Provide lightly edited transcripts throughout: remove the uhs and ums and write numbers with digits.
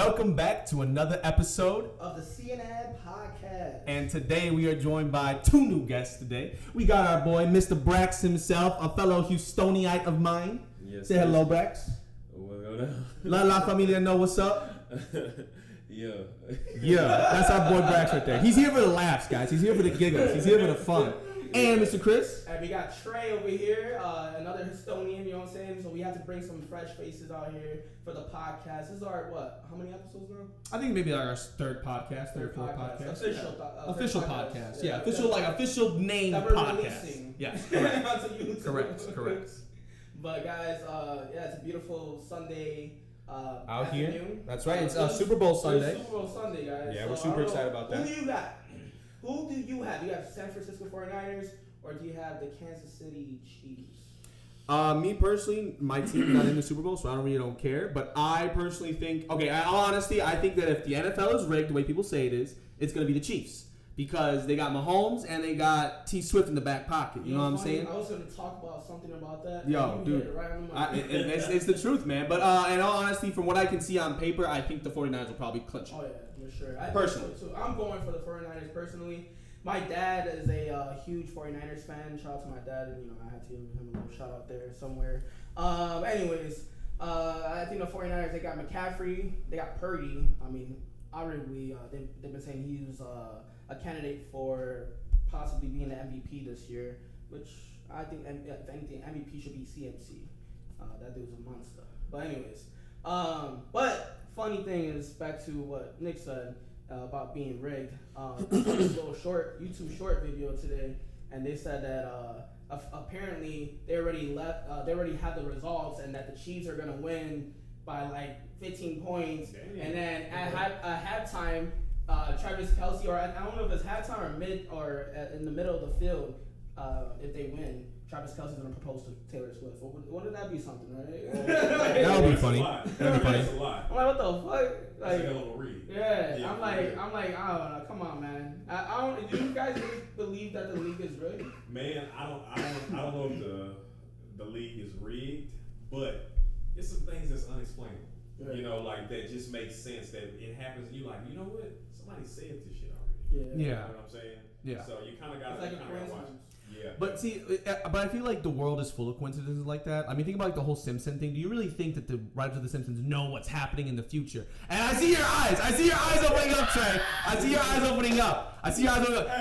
Welcome back to another episode of the CNN podcast. And today we are joined by two new guests today. We got our boy, Mr. Brax himself, a fellow Houstoniite of mine. Yes, Say hello, Brax. La familia know what's up. Yeah, that's our boy Brax right there. He's here for the laughs, guys. He's here for the giggles. He's here for the fun. And Mr. Chris. And we got Trey over here, another Houstonian, you know what I'm saying? So we had to bring some fresh faces out here for the podcast. This is our, how many episodes now? I think maybe like our third or fourth podcast. Official podcast. Yeah, official name podcast. Yes, correct. But guys, it's a beautiful Sunday out afternoon. Here. That's right. It's Super Bowl Sunday. Super Bowl Sunday, guys. Yeah, we're super excited about that. Who do you got? Who do you have? Do you have San Francisco 49ers or do you have the Kansas City Chiefs? Me personally, my team is not in the Super Bowl, so I don't care. But I personally think, in all honesty, I think that if the NFL is rigged the way people say it is, it's going to be the Chiefs. Because they got Mahomes and they got T. Swift in the back pocket. You know what I'm saying? I was going to talk about something about that. Yo, dude. It's the truth, man. But in all honesty, from what I can see on paper, I think the 49ers will probably clinch it. Oh, yeah, for sure. Personally. So I'm going for the 49ers personally. My dad is a huge 49ers fan. Shout out to my dad. And, I had to give him a little shout out there somewhere. Anyways, I think the 49ers, they got McCaffrey. They got Purdy. I mean, arguably, they've been saying he was a candidate for possibly being the MVP this year, which I think, if anything, MVP should be CMC. That dude's a monster. But anyways, but funny thing is, back to what Nick said about being rigged. This little YouTube short video today, and they said that apparently they already had the results, and that the Chiefs are gonna win by like 15 points, and then at halftime. Travis Kelce, or I don't know if it's halftime or in the middle of the field. If they win, Travis Kelce's gonna propose to Taylor Swift. Wouldn't that be something, right? That would be funny. That'd be funny. I'm like, what the fuck? Like, a little read. Yeah. I'm like, I don't know. Come on, man. I don't. Do you guys really believe that the league is rigged? Man, I don't know if the league is rigged, but it's some things that's unexplainable. Yeah. Like that just makes sense that it happens, and you're like, you know what? Somebody said this shit already. Yeah. You know what I'm saying? Yeah. So you kind of got to watch it. Yeah. But I feel like the world is full of coincidences like that. I mean, think about like the whole Simpson thing. Do you really think that the writers of The Simpsons know what's happening in the future? And I see your eyes. I see your eyes opening up, Trey. I see your eyes opening up.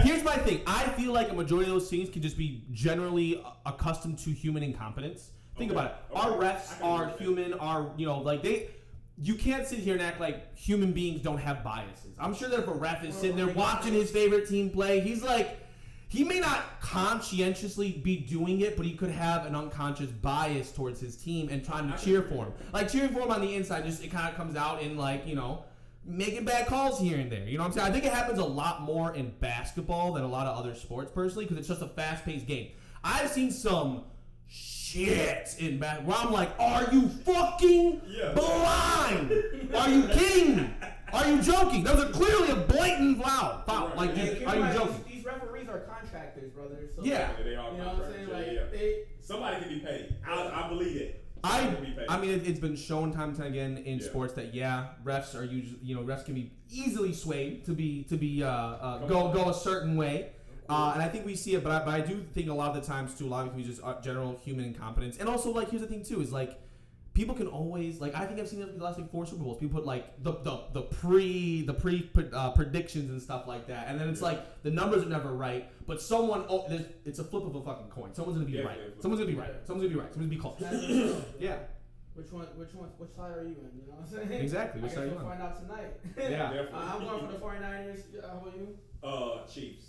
Here's my thing. I feel like a majority of those things can just be generally accustomed to human incompetence. Think about it. Our refs are human. You can't sit here and act like human beings don't have biases. I'm sure that if a ref is sitting there watching his favorite team play, he may not conscientiously be doing it, but he could have an unconscious bias towards his team and trying to cheer for him. Like cheering for him on the inside, just it kind of comes out in making bad calls here and there. You know what I'm saying? I think it happens a lot more in basketball than a lot of other sports personally, because it's just a fast-paced game. I've seen some shit in basketball where I'm like, are you fucking blind? Are you kidding me? Are you joking? That was clearly a blatant foul. Right. Like, are you joking? These referees are contractors, brother. So yeah. They are. You know what I'm saying? Somebody can be paid. I believe it. I mean, it's been shown time and time again in sports that refs are usually, refs can be easily swayed to go a certain way. And I think we see it, but I do think a lot of the times too, a lot of it can be just general human incompetence. And also, here's the thing too, is people can always I think I've seen it the last 4 Super Bowls. People put the pre predictions and stuff like that, and then it's the numbers are never right, but it's a flip of a fucking coin. Someone's gonna be right. Someone's gonna be right. Someone's gonna be right. Someone's gonna be close. Yeah. Which side are you in? You know what I'm saying? Exactly. Which I side guess are you we'll on? find out tonight. Yeah. I'm going for the 49ers. How about you? Chiefs.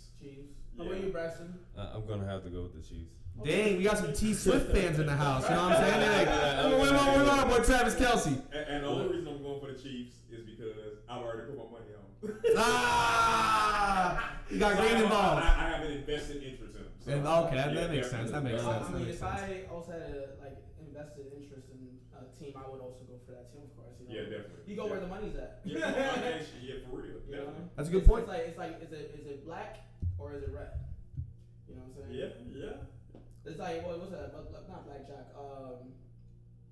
How about you, Braxton? I'm gonna have to go with the Chiefs. Dang, we got some T Swift fans in the house. You know what I'm saying? What about boy Travis Kelce? And the only reason I'm going for the Chiefs is because I've already put my money on. You got green involved. I have an invested interest in them. So that makes sense. That makes sense. I mean, if I also had a invested interest in a team, I would also go for that team, of course. Yeah, definitely. You go where the money's at. Yeah, for real. Definitely. That's a good point. It's like, is it black or is it red? You know what I'm saying? Yeah. It's like, what's that? Not blackjack.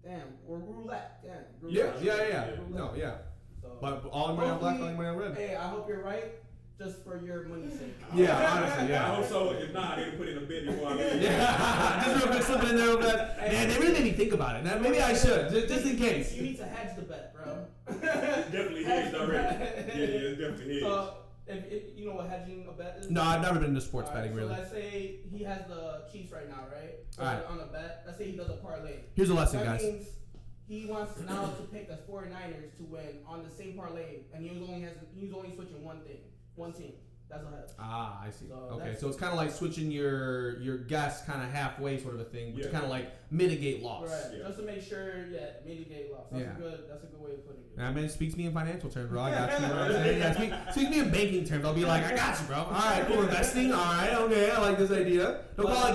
Damn, or roulette. Damn. Yeah. Roulette. No, yeah. So, But all money on black, all money on red. Hey, I hope you're right. Just for your money's sake. Yeah, honestly, yeah. I hope so. If not, they can put in a bit before I leave. Yeah, just real quick, slip it in there. Man, they really made me think about it. Now, maybe I should, just in case. You need to hedge the bet, bro. Definitely hedged already. Yeah, it's definitely hedged. So, if you know what hedging a bet is? No, I've never been into sports All right, betting, really. So let's say he has the Chiefs right now, right? All right. On a bet. Let's say he does a parlay. Here's a lesson, That guys. means he wants now to pick the 49ers to win on the same parlay, and he's only switching one team. That's a hedge. Ah, I see. So Okay, so it's kind of like switching your guess kind of halfway, sort of a thing, but to Yeah. kind of like mitigate loss. Right. Yeah. Just to make sure, mitigate loss. That's a good way of putting it. I mean, it speaks to me in financial terms, bro. I got you. You know what I'm saying? Yeah, speak to me in banking terms. I'll be like, I got you, bro. All right, cool. Investing. All right, okay. I like this idea. Don't call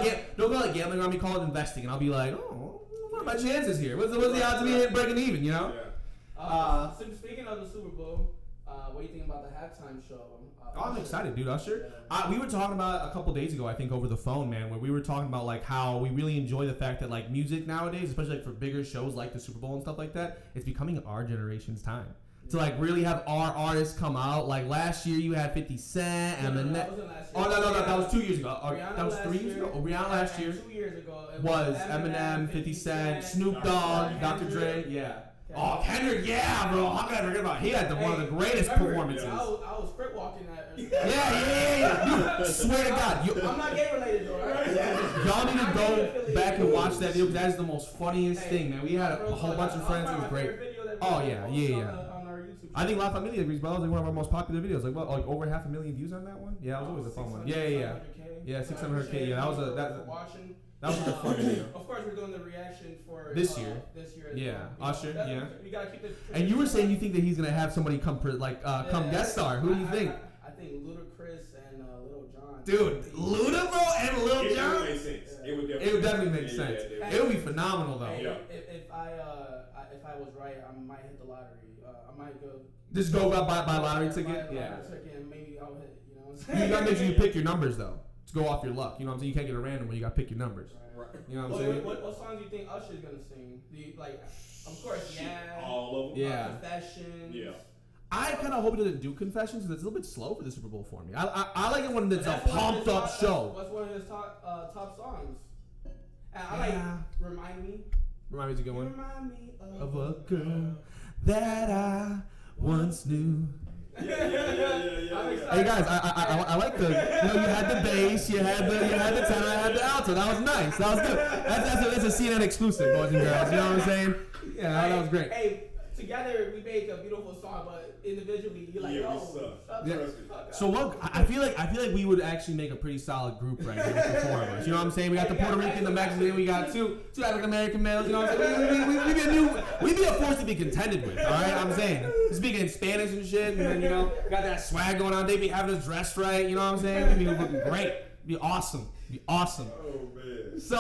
it gambling. I'll be called investing, and I'll be like, oh, what are my chances here? What's the odds of me breaking even? You know? Yeah. So speaking of the Super Bowl, what do you think about the halftime show? I'm excited, dude. Usher. Yeah. We were talking about a couple days ago, I think, over the phone, man, where we were talking about like how we really enjoy the fact that like music nowadays, especially like for bigger shows like the Super Bowl and stuff like that, it's becoming our generation's time. To like really have our artists come out. Like last year, you had 50 Cent, Eminem. That wasn't last year. Oh no, that was 2 years ago. Rihanna That was last 3 years year. ago. Oh, Rihanna last year 2 years ago it was Eminem, 50 Cent, Snoop Dogg, Dr. Dre. Yeah. Oh, Kendrick, yeah, bro. How could I forget about? He had one of the greatest performances. I was sprint walking that. Yeah. Dude, swear to God, I'm not gay related though, right? y'all need to go back and watch that video because that is the most funniest thing, man. We had a whole bunch of friends. It was great. Oh yeah. On our YouTube I think La Familia agrees, but that was like one of our most popular videos. Like what, like over 500,000 views on that one? Yeah, it was always a fun one. Yeah. Yeah, 600K. Yeah, that was that was a fun video. Of course, we're doing the reaction for This year. as Yeah, well. Usher. Yeah. We gotta keep it. And you were saying you think that he's gonna have somebody come guest star. Who do you think? I think Ludacris and Lil Jon. Dude, Luda, bro, and Lil It Jon. would make sense. It would definitely make sense. It would be phenomenal though. Hey, Yeah. if I was right, I might hit the lottery. I might go. Just go buy lottery ticket. Yeah. And maybe I'll hit. You know what I'm saying? You gotta make sure you pick your numbers though. To go off your luck. You know what I'm saying? You can't get a random one. You gotta pick your numbers. Right. You know what I'm saying? What songs do you think Usher's gonna sing? Of course, yeah. All of them. Yeah. Confessions. Yeah. I kind of hope he doesn't do Confessions because it's a little bit slow for the Super Bowl for me. I like it when it's a That's one of pumped his up top- show. What's one of his top songs? And I like Yeah. Remind Me. Remind me of a good You one. remind me Of a girl that I once knew. I'm Yeah. Hey guys, I like the, you had the bass, you had the tenor, I had the alto. That was nice. That was good. That's a CNN exclusive, boys and girls. You know what I'm saying? Yeah, that was great. Hey, together we make a beautiful song, but individually you're like, Yeah, we yo, suck. Yeah. shut the fuck up. So what? I feel like we would actually make a pretty solid group right here with the four of us. You know what I'm saying? We got the Puerto Rican, the Mexican, we got two African American males. You know what I'm saying? We'd be a force to be contended with. All right, I'm saying. Speaking in Spanish and shit, and then got that swag going on. They be having us dressed right. You know what I'm saying? We'd be looking great. Be awesome. Be awesome. Oh man. So,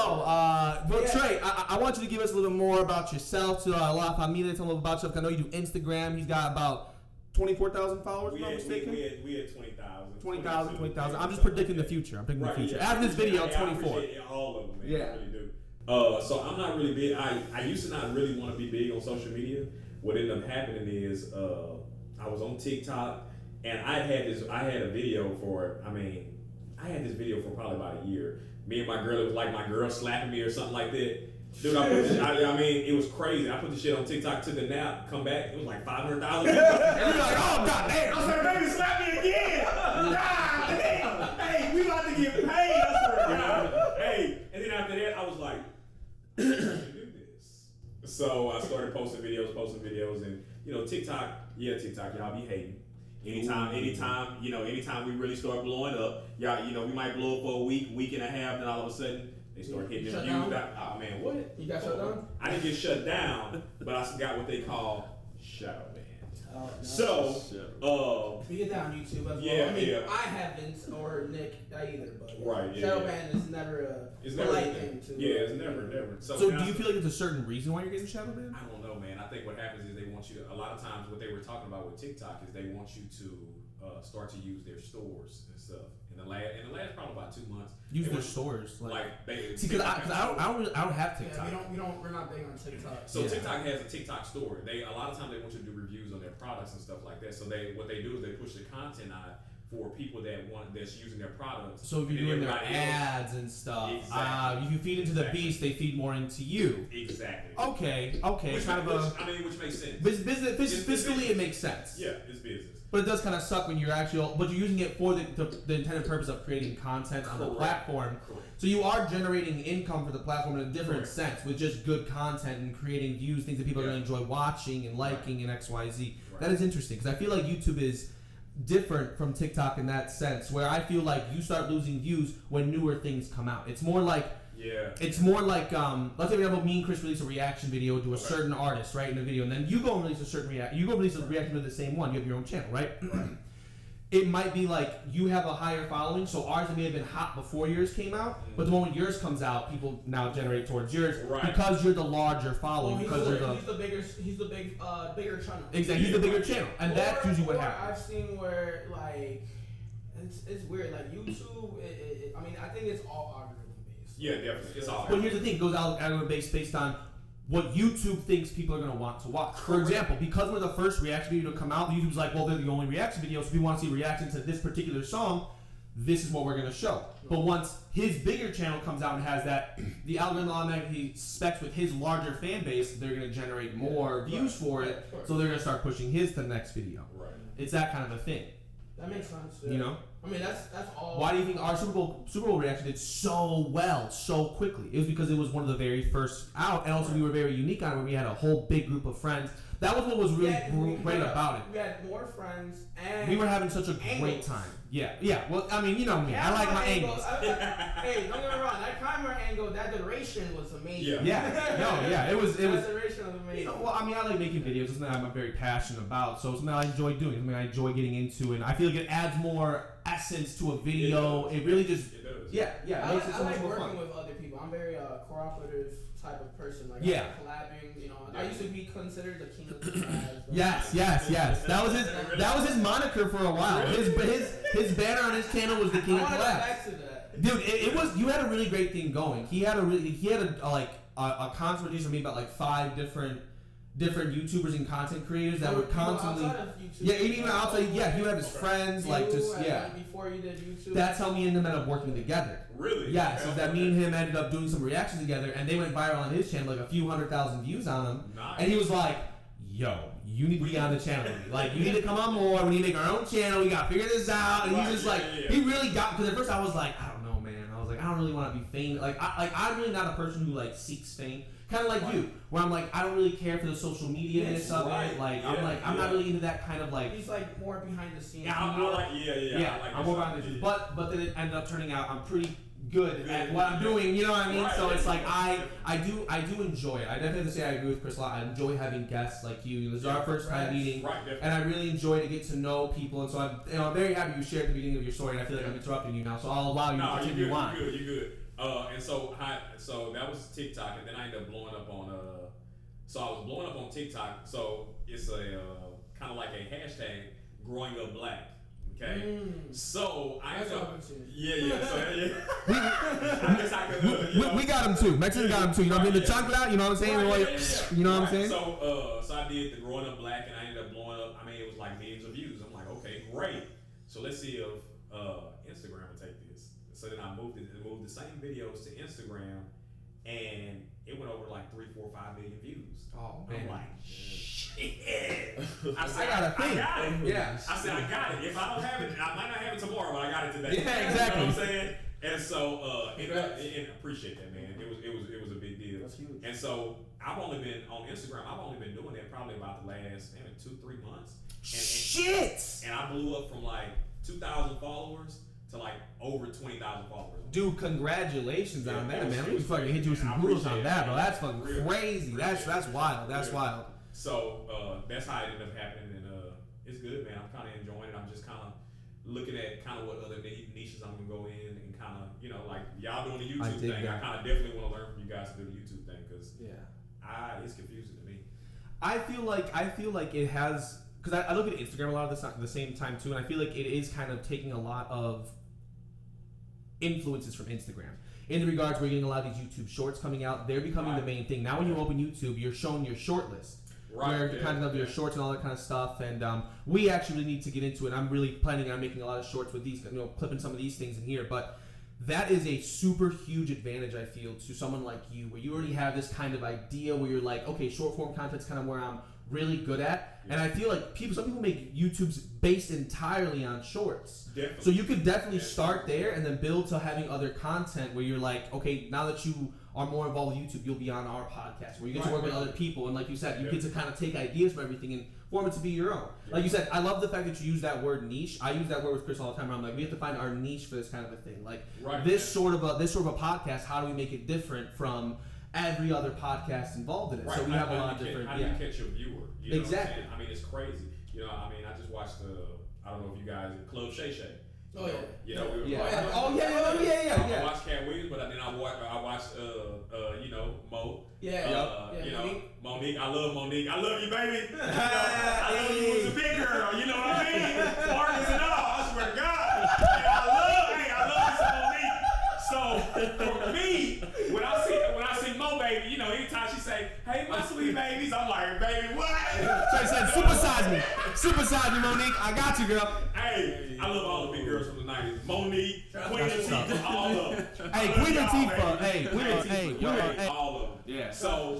but Trey, I want you to give us a little more about yourself. To La Familia, tell them about yourself. I know you do Instagram. He's got about 24,000 followers, if I'm not mistaken. We had 20,000. 20,000. I'm just predicting the future. I'm predicting the future. Yeah. After this video, I 24. appreciate all of them, man. Yeah. I really do. So I'm not really big. I used to not really want to be big on social media. What ended up happening is I was on TikTok and I had a video for. I had this video for probably about a year. Me and my girl, it was like my girl slapping me or something like that. Dude, it was crazy. I put the shit on TikTok, took a nap, come back, it was like 500,000 people. And we like, oh, goddamn. I was like, baby, slap me again. God damn. Hey, we about to get paid. I swear to God. Hey, and then after that, I was like, I should do this. So I started posting videos, and TikTok, y'all be hating. Anytime we really start blowing up, y'all, we might blow up for a week and a half, then all of a sudden they start hitting them views. Oh man, what? You got shut down? I didn't get shut down, but I got what they call shadow ban. Oh, no. So, we get down YouTube as well. Yeah, I mean, yeah. I haven't, or Nick either, but Right, yeah, shadow yeah. ban is never it's a never polite thing to. Yeah, it's never. So do you feel like it's a certain reason why you're getting shadow banned? I don't know, man. I think what happens is they want you. A lot of times, what they were talking about with TikTok is they want you to start to use their stores and stuff. in the last probably about 2 months. Use their stores. Like they see, because I don't have TikTok. Yeah, we're not big on TikTok. So TikTok has a TikTok store. A lot of times they want you to do reviews on their products and stuff like that. So what they do is they push the content out for people that's using their products. So if you're doing their ads and stuff, if you feed into the beast, they feed more into you. Exactly. Okay. Which makes sense. Fiscally, it makes sense. Yeah, it's business. But it does kind of suck when you're using it for the intended purpose of creating content on the platform. Correct. So you are generating income for the platform in a different sense with just good content and creating views, things that people are going to enjoy watching and liking and XYZ. Right. That is interesting because I feel like YouTube is different from TikTok in that sense, where I feel like you start losing views when newer things come out. It's more like let's say for example, me and Chris release a reaction video to a certain artist, right, in a video, and then you go and release a certain reaction to the same one. You have your own channel, right? It might be like you have a higher following, so ours may have been hot before yours came out, but the moment yours comes out, people now generate towards yours because you're the larger following. He's the bigger channel. Exactly, he's the bigger channel, and that's usually what happens. I've seen where like it's weird, like YouTube. I think it's all algorithm based. Yeah, definitely, it's all. But here's the thing: it goes algorithm based on what YouTube thinks people are going to want to watch. For example, because we're the first reaction video to come out, YouTube's like, well, they're the only reaction videos. So if we want to see reaction to this particular song, this is what we're going to show. But once his bigger channel comes out and has that, the algorithm automatically specs with his larger fan base, they're going to generate more views for it. So they're going to start pushing his to the next video. Right. It's that kind of a thing. That makes sense. Yeah. You know? That's all. Why do you think our Super Bowl reaction did so well, so quickly? It was because it was one of the very first out, and also we were very unique on it, where we had a whole big group of friends. That was what was really great about it. We had more friends, and we were having such a great time. Yeah. Well, I mean, you know me. I like my angles. Hey, don't get me wrong. That camera angle, that duration was amazing. Yeah. It was. That duration was amazing. You know, well, I mean, I like making videos. It's something I'm very passionate about. So it's something I enjoy doing. Something I enjoy getting into, and I feel like it adds more essence to a video. It really just. It does. Yeah. I It makes it so much like more working fun. with other people. I'm very cooperative type of person. Like I like collabing. You know, I used to be considered the king of the collabs. Yes. That was his moniker for a while. His banner on his channel was the king of collabs. Back to that. Dude, it was. You had a really great thing going. He had a conversation with me about like 5 different YouTubers and content creators that would constantly. Even outside. Yeah, he would have his friends before you did YouTube. That's how me and him ended up working together. Really? Yeah. So that me and him ended up doing some reactions together, and they went viral on his channel, like a few 100,000 views on them. Nice. And he was like, "Yo, you need to be on the channel. Like, you need to come on board. We need to make our own channel. We gotta figure this out." And he's just like, he really got. Because at first I was like, I don't know, man. I was like, I don't really want to be famous. I'm really not a person who like seeks fame. Kind of like you, where I'm like, I don't really care for the social media-ness of it. Like, I'm not really into that kind of like. He's like more behind the scenes. I'm more behind the scenes. But then it ended up turning out I'm pretty good at what I'm doing. You know what I mean? So it's like I do enjoy it. I definitely have to say I agree with Chris a lot. I enjoy having guests like you. This is our first time meeting, and I really enjoy to get to know people. And so I'm very happy you shared the beginning of your story. And I feel like I'm interrupting you now, so I'll allow you to continue on. You're good. And so that was TikTok, and then I ended up blowing up on so I was blowing up on TikTok. So it's a kind of like a hashtag growing up black. Okay, so I ended up we got him too. Mexicans got him too. You know what I mean? The chocolate, you know what I'm saying? You know what I'm saying? So I did the growing up black, and I ended up blowing up. I mean, it was like millions of views. I'm like, okay, great. So let's see if Instagram will take this. So then I moved the same videos to Instagram, and it went over like 3, 4, 5 million views. Oh man! I'm like, shit. I said, I got it. Yeah. I said, I got it. If I don't have it, I might not have it tomorrow, but I got it today. Yeah, exactly. You know what I'm saying? And so, and I appreciate that, man. It was a big deal. That's huge. And so I've only been on Instagram. I've only been doing that probably about the last maybe 2-3 months. Shit! And I blew up from like 2,000 followers to like over 20,000 followers. Dude, congratulations on that, man. We fucking hit you with some kudos on that, bro. That's fucking crazy. That's wild. That's wild. So that's how it ended up happening, and it's good, man. I'm kind of enjoying it. I'm just kind of looking at kind of what other niches I'm gonna go in, and kind of like y'all doing the YouTube thing. I kind of definitely want to learn from you guys to do the YouTube thing, because it's confusing to me. I feel like it has, because I look at Instagram a lot of the same time too, and I feel like it is kind of taking a lot of influences from Instagram. In the regards, we're getting a lot of these YouTube shorts coming out. They're becoming the main thing. Now when you open YouTube, you're showing your short list. Where the content of your shorts and all that kind of stuff. And we actually need to get into it. I'm really planning on making a lot of shorts with these, clipping some of these things in here. But that is a super huge advantage, I feel, to someone like you, where you already have this kind of idea where you're like, okay, short form content's kind of where I'm really good at. And I feel like some people make YouTube's based entirely on shorts. Definitely. So you could definitely start there and then build to having other content where you're like, okay, now that you are more involved with YouTube, you'll be on our podcast where you get to work with other people. And like you said, you get to kind of take ideas from everything and form it to be your own. Like you said, I love the fact that you use that word niche. I use that word with Chris all the time. Where I'm like, we have to find our niche for this kind of a thing. Like this sort of a podcast. How do we make it different from every other podcast involved in it? Right. So we have a lot of different. How do you catch your viewer? You know exactly. What I'm saying? I mean, it's crazy. I just watched I don't know if you guys Club Shay Shay. Oh yeah. I watched Cat Williams, but then I watched Mo. Monique. I love Monique. I love you, baby. I love you as a big girl. You know what I mean? Partners and all. I swear to God. I love you some Monique. So for me, when I see Mo, baby, anytime she say, "Hey, my sweet babies," I'm like, "Baby, what?" So I said, "Supersize me, Monique. I got you, girl." Hey, I love all the big girls from the '90s. Monique, Queen Latifah, all of them. Hey, Queen Latifah. All of them. Yeah. So,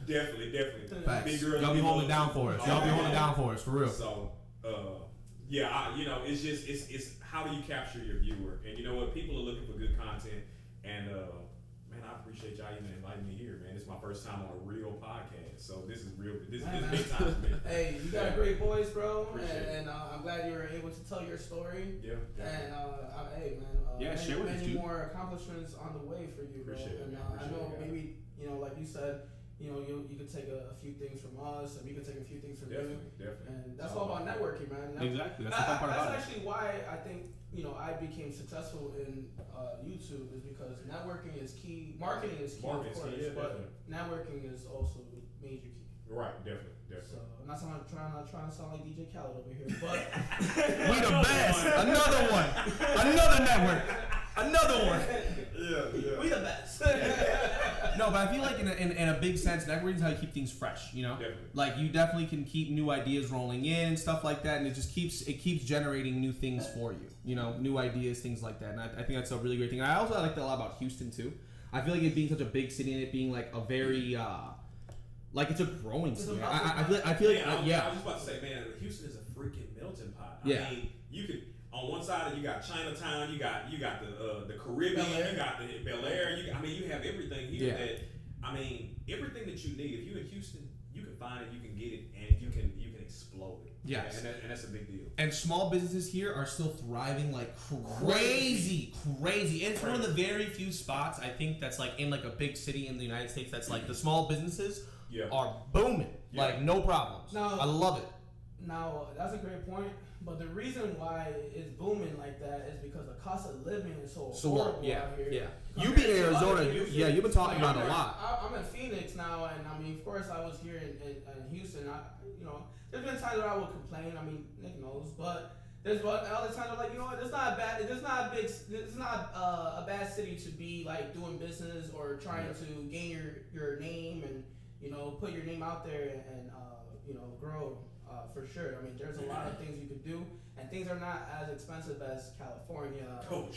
definitely. Big girls. Y'all be holding it down for us. For real. So, it's how do you capture your viewer? And you know what? People are looking for good content. And man, I appreciate y'all even inviting me here, man. This is my first time on a real podcast, so this is real. This is big time for me. Hey, you got a great voice, bro, and I'm glad you were able to tell your story. Yeah. And hey, man. Share with us, many more accomplishments on the way for you, bro. I know maybe like you said. You could take a few things from us, and we could take a few things from you. Definitely. And that's all about networking, man. Exactly. That's the fun part about it. That's actually why I think, I became successful in YouTube is because networking is key. Marketing is key, of course, but networking is also major key. Right, definitely. So I'm not trying to sound like DJ Khaled over here, but we the best. Another one. Another network. Another one. Yeah. We the best. No, but I feel like in a big sense, networking is how you keep things fresh. Definitely. Like you definitely can keep new ideas rolling in and stuff like that, and it keeps generating new things for you. New ideas, things like that. And I think that's a really great thing. I also like that a lot about Houston too. I feel like it being such a big city and it being like a very like it's a growing city. I feel like I was just about to say, man, Houston is a freaking melting pot. I mean, you could. On one side, you got Chinatown, you got the Caribbean, you got the Bel Air. You have everything here. Everything that you need. If you're in Houston, you can find it, you can get it, and you can explode it. Yes, and that's a big deal. And small businesses here are still thriving like crazy. And it's one of the very few spots I think that's like in like a big city in the United States that's like the small businesses are booming, like no problems. I love it. Now that's a great point. But the reason why it's booming like that is because the cost of living is so horrible out here. Yeah. You be in Arizona, you've been talking about it a lot. I'm in Phoenix now, and I mean, of course, I was here in Houston. There's been times where I would complain. I mean, Nick knows, but there's other times where like, it's not bad. It's not a bad city to be like doing business or trying to gain your name and put your name out there and grow. For sure. I mean, there's a lot of things you could do, and things are not as expensive as California,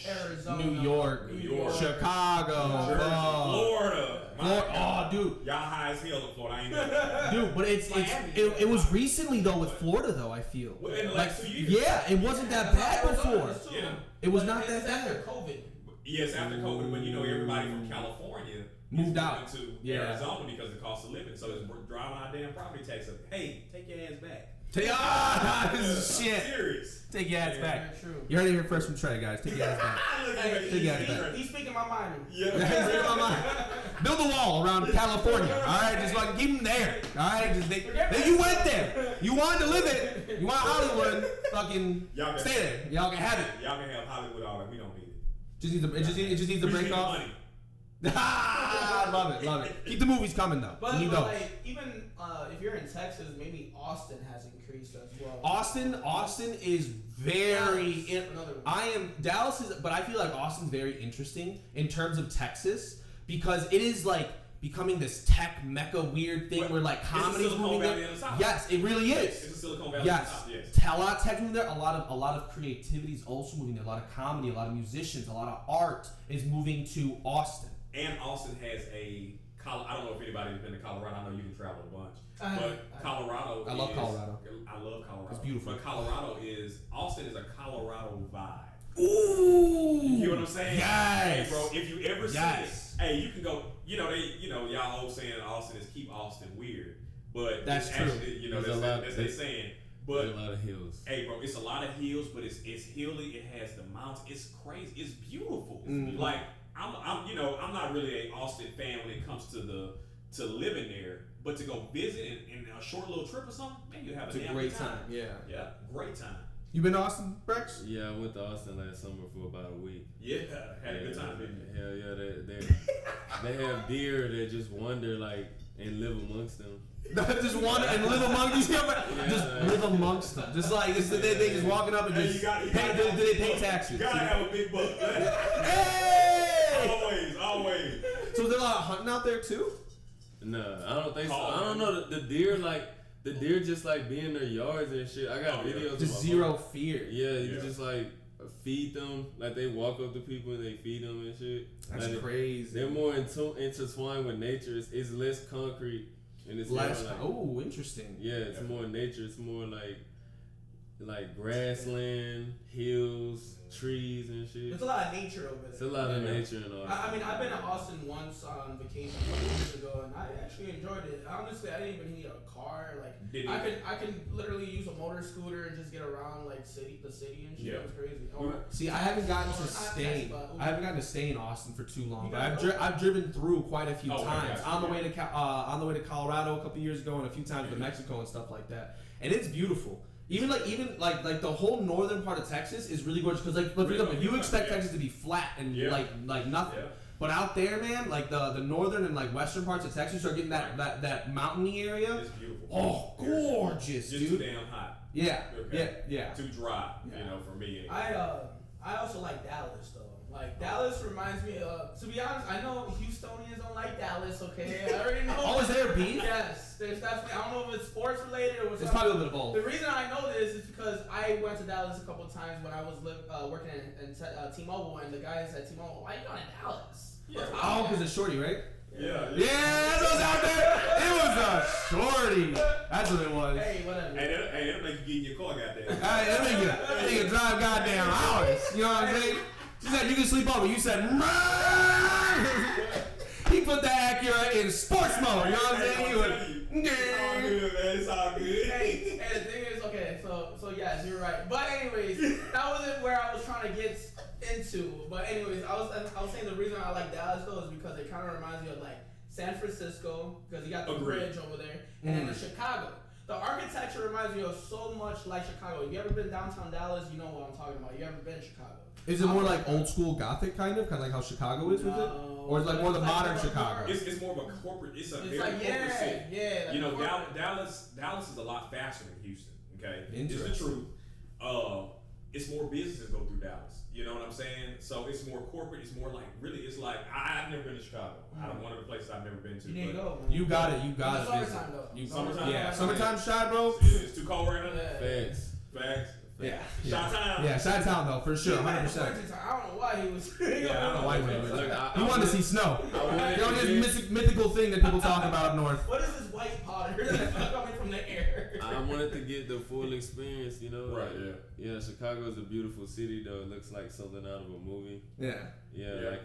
Arizona, New York, Chicago, Florida. Oh, dude. Y'all high as hell in Florida. I ain't know. Dude, but it was recently though with Florida though. I feel in the last 2 years. Yeah, it wasn't that bad before. Yeah, it was not that bad after COVID. Yes, after COVID, when everybody from California moved out to Arizona because of the cost of living, so it's driving our damn property tax up. Hey, take your ass back. This is shit. Serious. Take your ass back. True. You heard it here first from Trey, guys. Take your ass back. Take your ass back. He's speaking my mind. Yeah. He's speaking my mind. Build a wall around California. All right, just like keep them there. All right, you went there. You wanted to live it. You want Hollywood? Fucking stay there. Y'all can have it. Y'all can have Hollywood all that. We don't need it. It just needs to break off. Money. I love it. Keep the movies coming though. But, We need those. like, even if you're in Texas, maybe Austin has increased as well. Austin is very. Another one. Dallas is, but I feel like Austin's very interesting in terms of Texas because it is like becoming this tech mecca weird thing where like comedy's moving there. Yes, it really is. It's a Silicon Valley. Yes, Yes. a lot of tech moving there. A lot of creativity is also moving there. A lot of comedy, a lot of musicians, a lot of art is moving to Austin. And Austin has I don't know if anybody's been to Colorado. I know you can travel a bunch. But Colorado I love Colorado. I love Colorado. It's beautiful. But Austin is a Colorado vibe. Ooh. You hear what I'm saying? Yes. Hey, bro, if you ever see it, hey, you can go, y'all always saying Austin is keep Austin weird. But that's it's true. Actually, that's they saying. But a lot of hills. Hey, bro, it's a lot of hills, but it's hilly. It has the mountains. It's crazy. It's beautiful. Mm-hmm. Like I'm not really an Austin fan when it comes to living there, but to go visit in a short little trip or something, man, you have It's a great time. Yeah, great time. You been to Austin, Brax? Yeah, I went to Austin last summer for about a week. Yeah, had a good time, didn't you? Hell yeah, they have deer that just wander like and live amongst them. Just wander and live amongst these just live amongst them. Just like they just walking up and just do they pay taxes? You gotta have a big buck. Hey! Always. So is there a lot of hunting out there too? No, I don't think so. I don't know the deer just like be in their yards and shit. I got videos. Just of my zero phone. fear. Yeah, you just like feed them. Like they walk up to people and they feed them and shit. That's like, crazy. They're more intertwined with nature. It's less concrete and it's less. more like, interesting. Yeah, it's more nature. It's more like grassland, hills, trees and shit. There's a lot of nature over there. It's a lot of nature and all. I mean, I've been to Austin once on vacation a couple years ago, and I actually enjoyed it. Honestly, I didn't even need a car. Like, I could literally use a motor scooter and just get around like the city and shit. Yeah. It was crazy. See, I haven't gotten to stay in Austin for too long, but I've driven through quite a few times on the way to Colorado a couple years ago, and a few times to Mexico and stuff like that, and it's beautiful. Even like the whole northern part of Texas is really gorgeous because like for example, you expect Texas to be flat and like nothing, but out there, man, like the northern and like western parts of Texas are getting that mountainy area. It's beautiful. Oh, gorgeous, just dude. Too damn hot. Yeah, Okay. yeah. Too dry, for me. I also like Dallas though. Like Dallas reminds me of. To be honest, I know Houstonians don't like Dallas. Okay, I already know. Oh, is there beef? Yes, there's definitely. I don't know if it's sports related or what's. It's probably a little bit of both. The reason I know this is because I went to Dallas a couple of times when I was working in T-Mobile, and the guys at T-Mobile, why you going to Dallas? Yeah. Oh, because it's shorty, right? Yeah. Yeah, that's what was out there. It was a shorty. That's what it was. Hey, whatever. Hey, that'll make you get in your car, goddamn. Hey, that nigga drive goddamn hours. You know what I'm saying? She said you can sleep over. You said he put the Acura in sports mode. You know what I'm saying? He was. It's all good, man. It's all good. Hey, the thing is, okay, so yes, you're right. But anyways, that wasn't where I was trying to get into. But anyways, I was saying the reason I like Dallas though is because it kind of reminds me of like San Francisco because you got the bridge over there, and then Chicago. The architecture reminds me of so much like Chicago. If you ever been downtown Dallas, you know what I'm talking about. You ever been to Chicago? Is it more like old school Gothic kind of like how Chicago is with it, or is it like more the modern Chicago? It's more of a corporate. It's very like, corporate city. Yeah. Like you know, Dallas is a lot faster than Houston. Okay, it's the truth. It's more businesses go through Dallas. You know what I'm saying? So it's more corporate. It's more like really. It's like I've never been to Chicago. Out of one of the places I've never been to. You need to go. You got it. Summertime though. Summertime. Yeah, summertime shy, bro. It's too cold right now. Facts. Yeah. Chi-town. Yeah, Chi-town though, for sure, 100%. I don't know why he was. Yeah, I don't know why he was. Look, He wanted to see snow. You know, this mythical thing that people talk about up north. What is this white powder that's coming from the air? I wanted to get the full experience, you know. Right, Yeah, Chicago is a beautiful city, though. It looks like something out of a movie. Yeah. Yeah.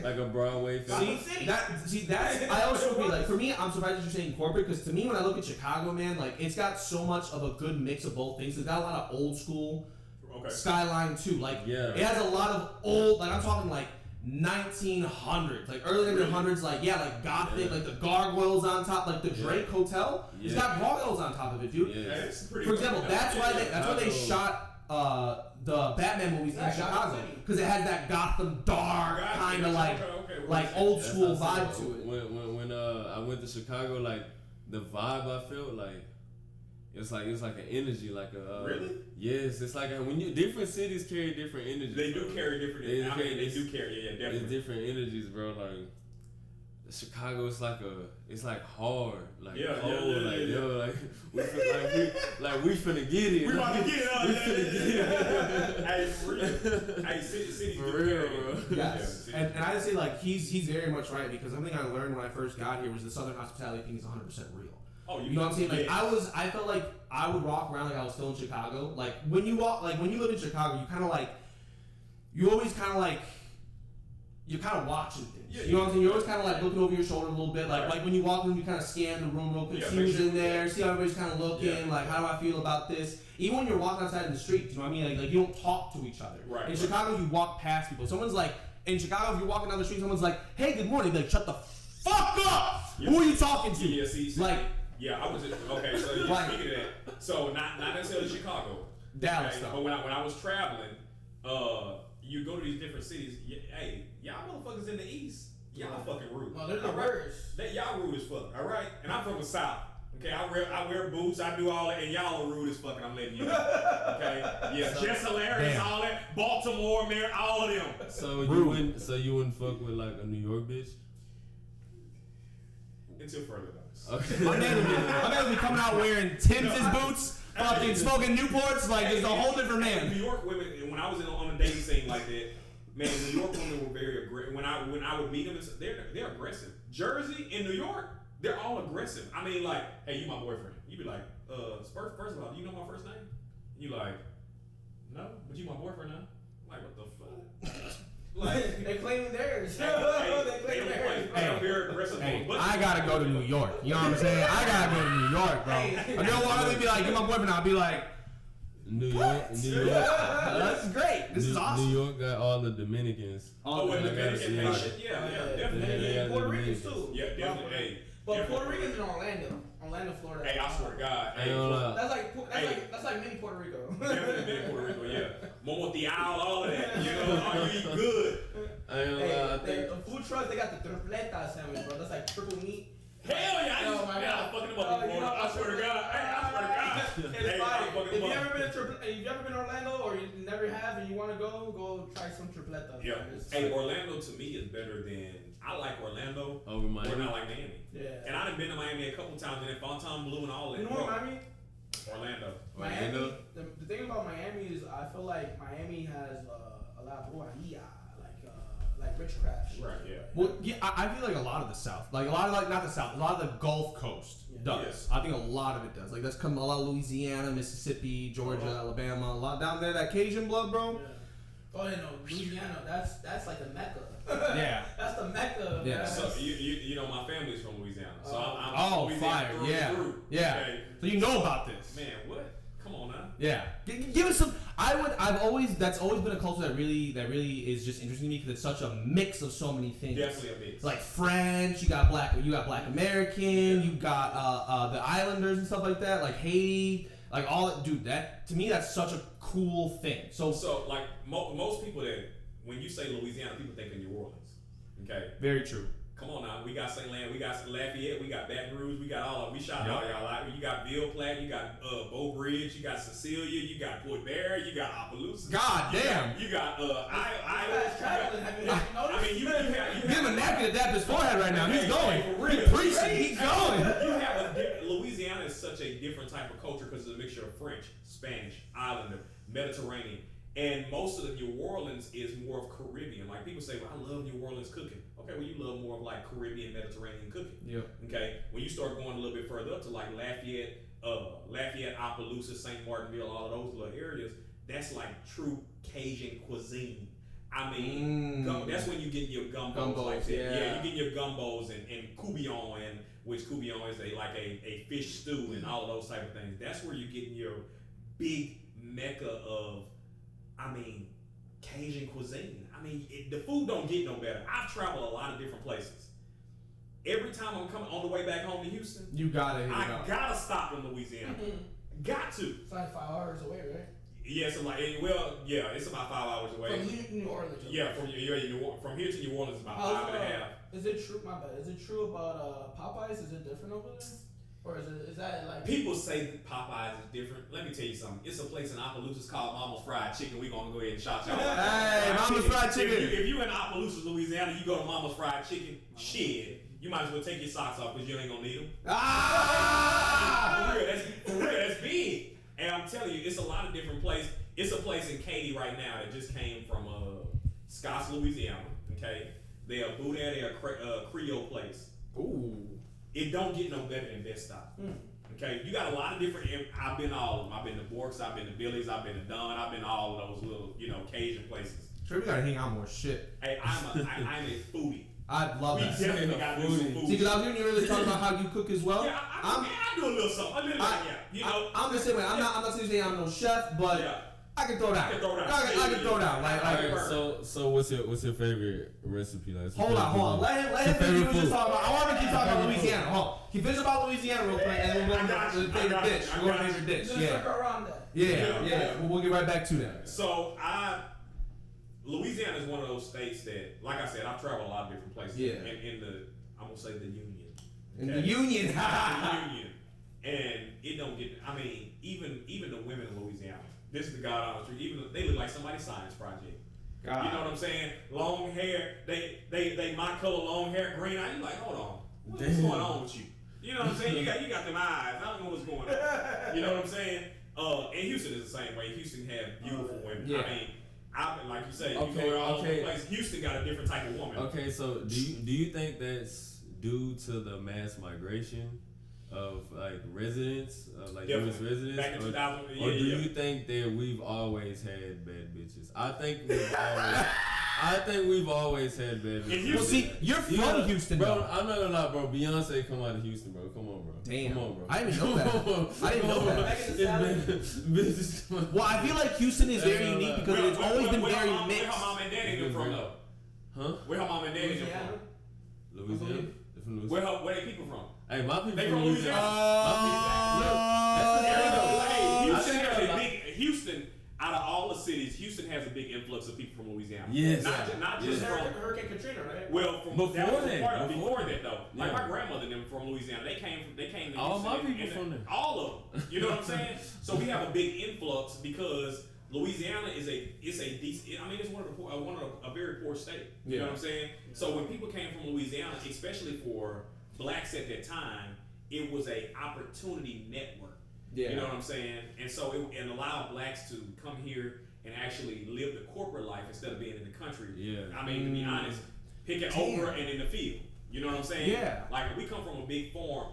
like a Broadway film. That's I also agree. Like for me, I'm surprised that you're saying corporate because to me, when I look at Chicago, man, like it's got so much of a good mix of both things. It's got a lot of old school skyline too. Like it has a lot of old. Like I'm talking like 1900s, like early 1900s, like Gothic, like the gargoyles on top, like the Drake Hotel. It's got gargoyles on top of it, dude. It's pretty For example, that's why they shot the Batman movies in Chicago because it has that Gotham dark kind of like old school vibe to it. When I went to Chicago, like the vibe I felt like. It's like an energy, like a really. Yes, it's like when you different cities carry different energies. They do carry different. They do carry, yeah, definitely. It's different energies, bro. Like Chicago, it's like hard, like cold, like we finna get it. We about to get it. We finna get it. Hey, for real. Hey, city for real, bro. Yes, and I just say like he's very much right because something I learned when I first got here was the Southern hospitality thing is 100% real. Oh, you know what I'm saying? Like I felt like I would walk around like I was still in Chicago. Like when you live in Chicago, you always kind of like you're kind of watching things. Yeah, you know what I'm saying? You're always kind of like looking over your shoulder a little bit. Like when you walk in, you kind of scan the room real quick, see who's in there, see how everybody's kind of looking. Like how do I feel about this? Even when you're walking outside in the street, you know what I mean? Like you don't talk to each other. Right. In Chicago, you walk past people. Someone's like in Chicago, if you're walking down the street, someone's like, "Hey, good morning." Be like, "Shut the fuck up! Who are you talking to?" Yeah, see. Like. Yeah, I was just, okay. So you're speaking of that. So not necessarily Chicago, Dallas, okay? But when I was traveling, you go to these different cities. Hey, y'all motherfuckers in the East, y'all fucking rude. No, they're the worst. Y'all rude as fuck. All right, and I'm from the South. Okay, I wear boots, I do all that, and y'all are rude as fuck. And I'm letting you know. Okay, yeah, just hilarious, all that. Baltimore, man, all of them. So you wouldn't fuck with like a New York bitch? Until further notice. Okay. My man would be coming out wearing Tim's boots, fucking smoking Newports, like it's a whole different man. New York women, when I was on a dating scene like that, man, New York women were very aggressive. When I would meet them, they're aggressive. Jersey and New York, they're all aggressive. I mean, like, hey, you my boyfriend. You be like, first of all, do you know my first name? You like, no, but you my boyfriend now. I'm like, what the fuck? Like they claim theirs. They claim theirs. Hey, I gotta go to New York. You know what I'm saying? I gotta go to New York, bro. A girl wanted to be like, "You're my boyfriend." I'll be like, New York. That's great. This is awesome. New York got all the Dominicans. Oh, the Dominican nation. Yeah, definitely. And Puerto Ricans too. Yeah, definitely. Hey, but Puerto Ricans in Orlando, Florida. Hey, I swear to God. That's like mini Puerto Rico. Definitely mini Puerto Rico. Yeah. Momo Tial, all of that. You know, are you eat good? I think the food trucks they got the tripleta sandwich, bro. That's like triple meat. Hell yeah! I fucking them up before. I swear to God. Hey, if you ever been to Orlando or you never have and you want to go try some tripleta. Yeah. Hey, Orlando to me is better than I like Orlando over Miami. Or not like Miami. Yeah. And I done been to Miami a couple times and in Fontainebleau and all that. You know what Miami? Orlando. Miami. The thing about Miami is I feel like Miami has a lot of brujeria, like witchcraft. Right. Yeah. Well, yeah, I feel like a lot of the South, like a lot of not the South, a lot of the Gulf Coast does. Yeah. I think a lot of it does. Like that's come a lot of Louisiana, Mississippi, Georgia, Alabama, a lot down there. That Cajun blood, bro. Yeah. Oh, no, Louisiana. That's like the Mecca. Yeah. That's the Mecca. Yeah. Man. So you know my family's from Louisiana, so I'm Louisiana fire. Through yeah. Through. Yeah. Okay. So you know about this. Man, what? Come on now. Yeah. Give us some. That's always been a culture that really is just interesting to me because it's such a mix of so many things. Definitely a mix. Like French, you got Black American, you got the Islanders and stuff like that, like Haiti, like all that. Dude, that to me that's such a cool thing. So like most people that when you say Louisiana, people think of New Orleans. Okay. Very true. Come on now, we got St. Land, we got Lafayette, we got Baton Rouge, we got all of them. We shot all y'all out. You got Ville Platte, you got Beau Bridge, you got Cecilia, you got Port Barre, you got Opelousas. God damn. You got Iowa. I mean, you have give him a napkin to dap his forehead right now. He's going. For real. He's going. You have Louisiana is such a different type of culture because it's a mixture of French, Spanish, Islander, Mediterranean. And most of the New Orleans is more of Caribbean. Like people say, well, I love New Orleans cooking. Okay, well you love more of like Caribbean, Mediterranean cooking. Yep. Okay, when you start going a little bit further up to like Lafayette, Opelousas, St. Martinville, all of those little areas, that's like true Cajun cuisine. I mean, that's when you get your gumbos like that. Yeah, you get your gumbos and coubillon, and which coubillon is a fish stew and all of those type of things. That's where you're getting your big mecca of, Cajun cuisine. The food don't get no better. I've traveled a lot of different places. Every time I'm coming on the way back home to Houston, you gotta gotta stop in Louisiana. Got to. It's like 5 hours away, right? Yeah, it's like it's about 5 hours away. From New Orleans. Yeah, from here to New Orleans is about 5.5. Is it true? My bad. Is it true about Popeyes? Is it different over there, or is that like? People say that Popeyes is different. Let me tell you something. It's a place in Opelousas called Mama's Fried Chicken. We gonna go ahead and shout y'all out. Hey, Mama's Fried Chicken. If you in Opelousas, Louisiana, you go to Mama's Fried Chicken. Shit. You might as well take your socks off because you ain't gonna need them. For real, that's big. And I'm telling you, it's a lot of different places. It's a place in Katy right now that just came from Scotts, Louisiana. Okay, they're a boudin, they're a Creole place. Ooh, it don't get no better than Best Stop. Okay, you got a lot of different. I've been all of them. I've been to Borks, I've been to Billy's, I've been to Dunn, I've been to all of those little Cajun places. Sure, we gotta hang out more shit. Hey, I'm a foodie. I love that. We definitely gotta do some food. See, because I was hearing you really talking about how you cook as well. Yeah, I do a little something. I'm the same way. I'm not saying I'm no chef, but I can throw down. I can throw down. So what's your favorite recipe? Like, hold on. Let him finish what you're talking about. I want to keep talking about Louisiana. Hold on. Can you finish about Louisiana real quick, and then we'll go to the favorite dish. We'll go to favorite dish. Yeah. We'll get right back to that. So Louisiana is one of those states that, like I said, I've traveled a lot of different places. Yeah. I'm gonna say the Union. In the Union. The Union. And it don't get. I mean, even the women in Louisiana. This is the God honest truth. Even they look like somebody's science project. God. You know what I'm saying? Long hair. They my color, long hair, green eye. You like, hold on, what's going on with you? You know what I'm saying? You got them eyes. I don't know what's going on. You know what I'm saying? And Houston is the same way. Houston have beautiful women. Yeah. I mean, like you say, you go all over the place. Houston got a different type of woman. Okay, so do you think that's due to the mass migration of like residents, U.S. residents, back in 2000, or do you think that we've always had bad bitches? I think we've always had bad bitches. Well, see, you're from Houston, bro. though. I'm not gonna lie, bro. Beyonce come out of Houston, bro. Come on, bro. Damn. Come on, bro. I didn't know that. I didn't know that. Well, I feel like Houston is very unique because it's always been very mixed. Where her mom and daddy come from, though? Huh? Where her mom and daddy come from? Louisiana. Where they people from? Hey, my people they from Louisiana. Houston, out of all the cities, Houston has a big influx of people from Louisiana. Yes. Not just from Hurricane Katrina, right? Well, before that though. Yeah. Like my grandmother and them from Louisiana. They came to all Houston. my people from there. All of them. You know what I'm saying? So we have a big influx because Louisiana is a decent. I mean, it's one of a very poor state. You know what I'm saying? So when people came from Louisiana, especially for blacks at that time, it was a opportunity network. Yeah. You know what I'm saying? And so it allowed blacks to come here and actually live the corporate life instead of being in the country. Yeah. I mean, to be honest, picking okra and in the field. You know what I'm saying? Yeah. Like we come from a big farm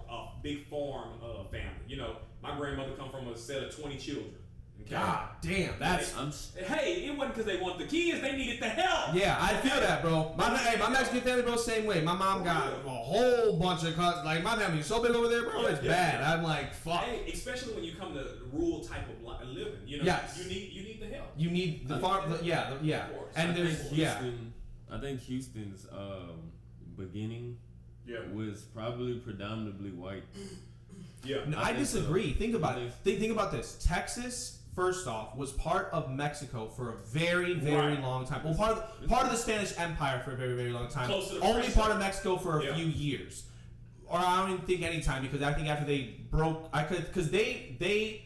family. You know, my grandmother come from a set of 20 children. Okay? God damn, that's. Hey, it wasn't because they wanted the kids; they needed the help. Yeah, I feel that, bro. My Mexican family, bro, same way. My mom got a whole bunch of cousins. Like my family's so big over there, bro. It's bad. I'm like, fuck. Hey, especially when you come to rural type of living, you know, you need the help. You need the farm. Yeah. And I think Houston's beginning was probably predominantly white. Yeah, no, I disagree. So. Think about it. Think about this. Texas, first off, was part of Mexico for a very, very long time. Well, part of the Spanish Empire for a very, very long time. Only part of Mexico for a few years, or I don't even think any time because I think after they broke, because they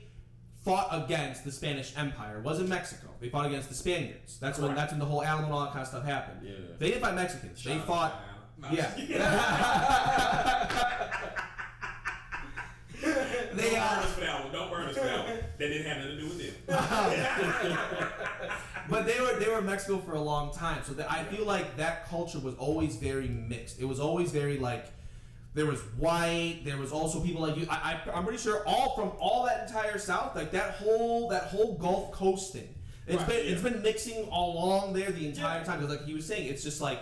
fought against the Spanish Empire. It wasn't Mexico. They fought against the Spaniards. That's when the whole Alamo and all that kind of stuff happened. Yeah. They didn't fight Mexicans. They fought. Don't burn us for that one. That didn't have nothing to do with them. But they were in Mexico for a long time, so I feel like that culture was always very mixed. It was always very like there was white, there was also people like you. I'm pretty sure all that entire South, like that whole Gulf Coast thing. It's been mixing all along there the entire time. Because like he was saying, it's just like.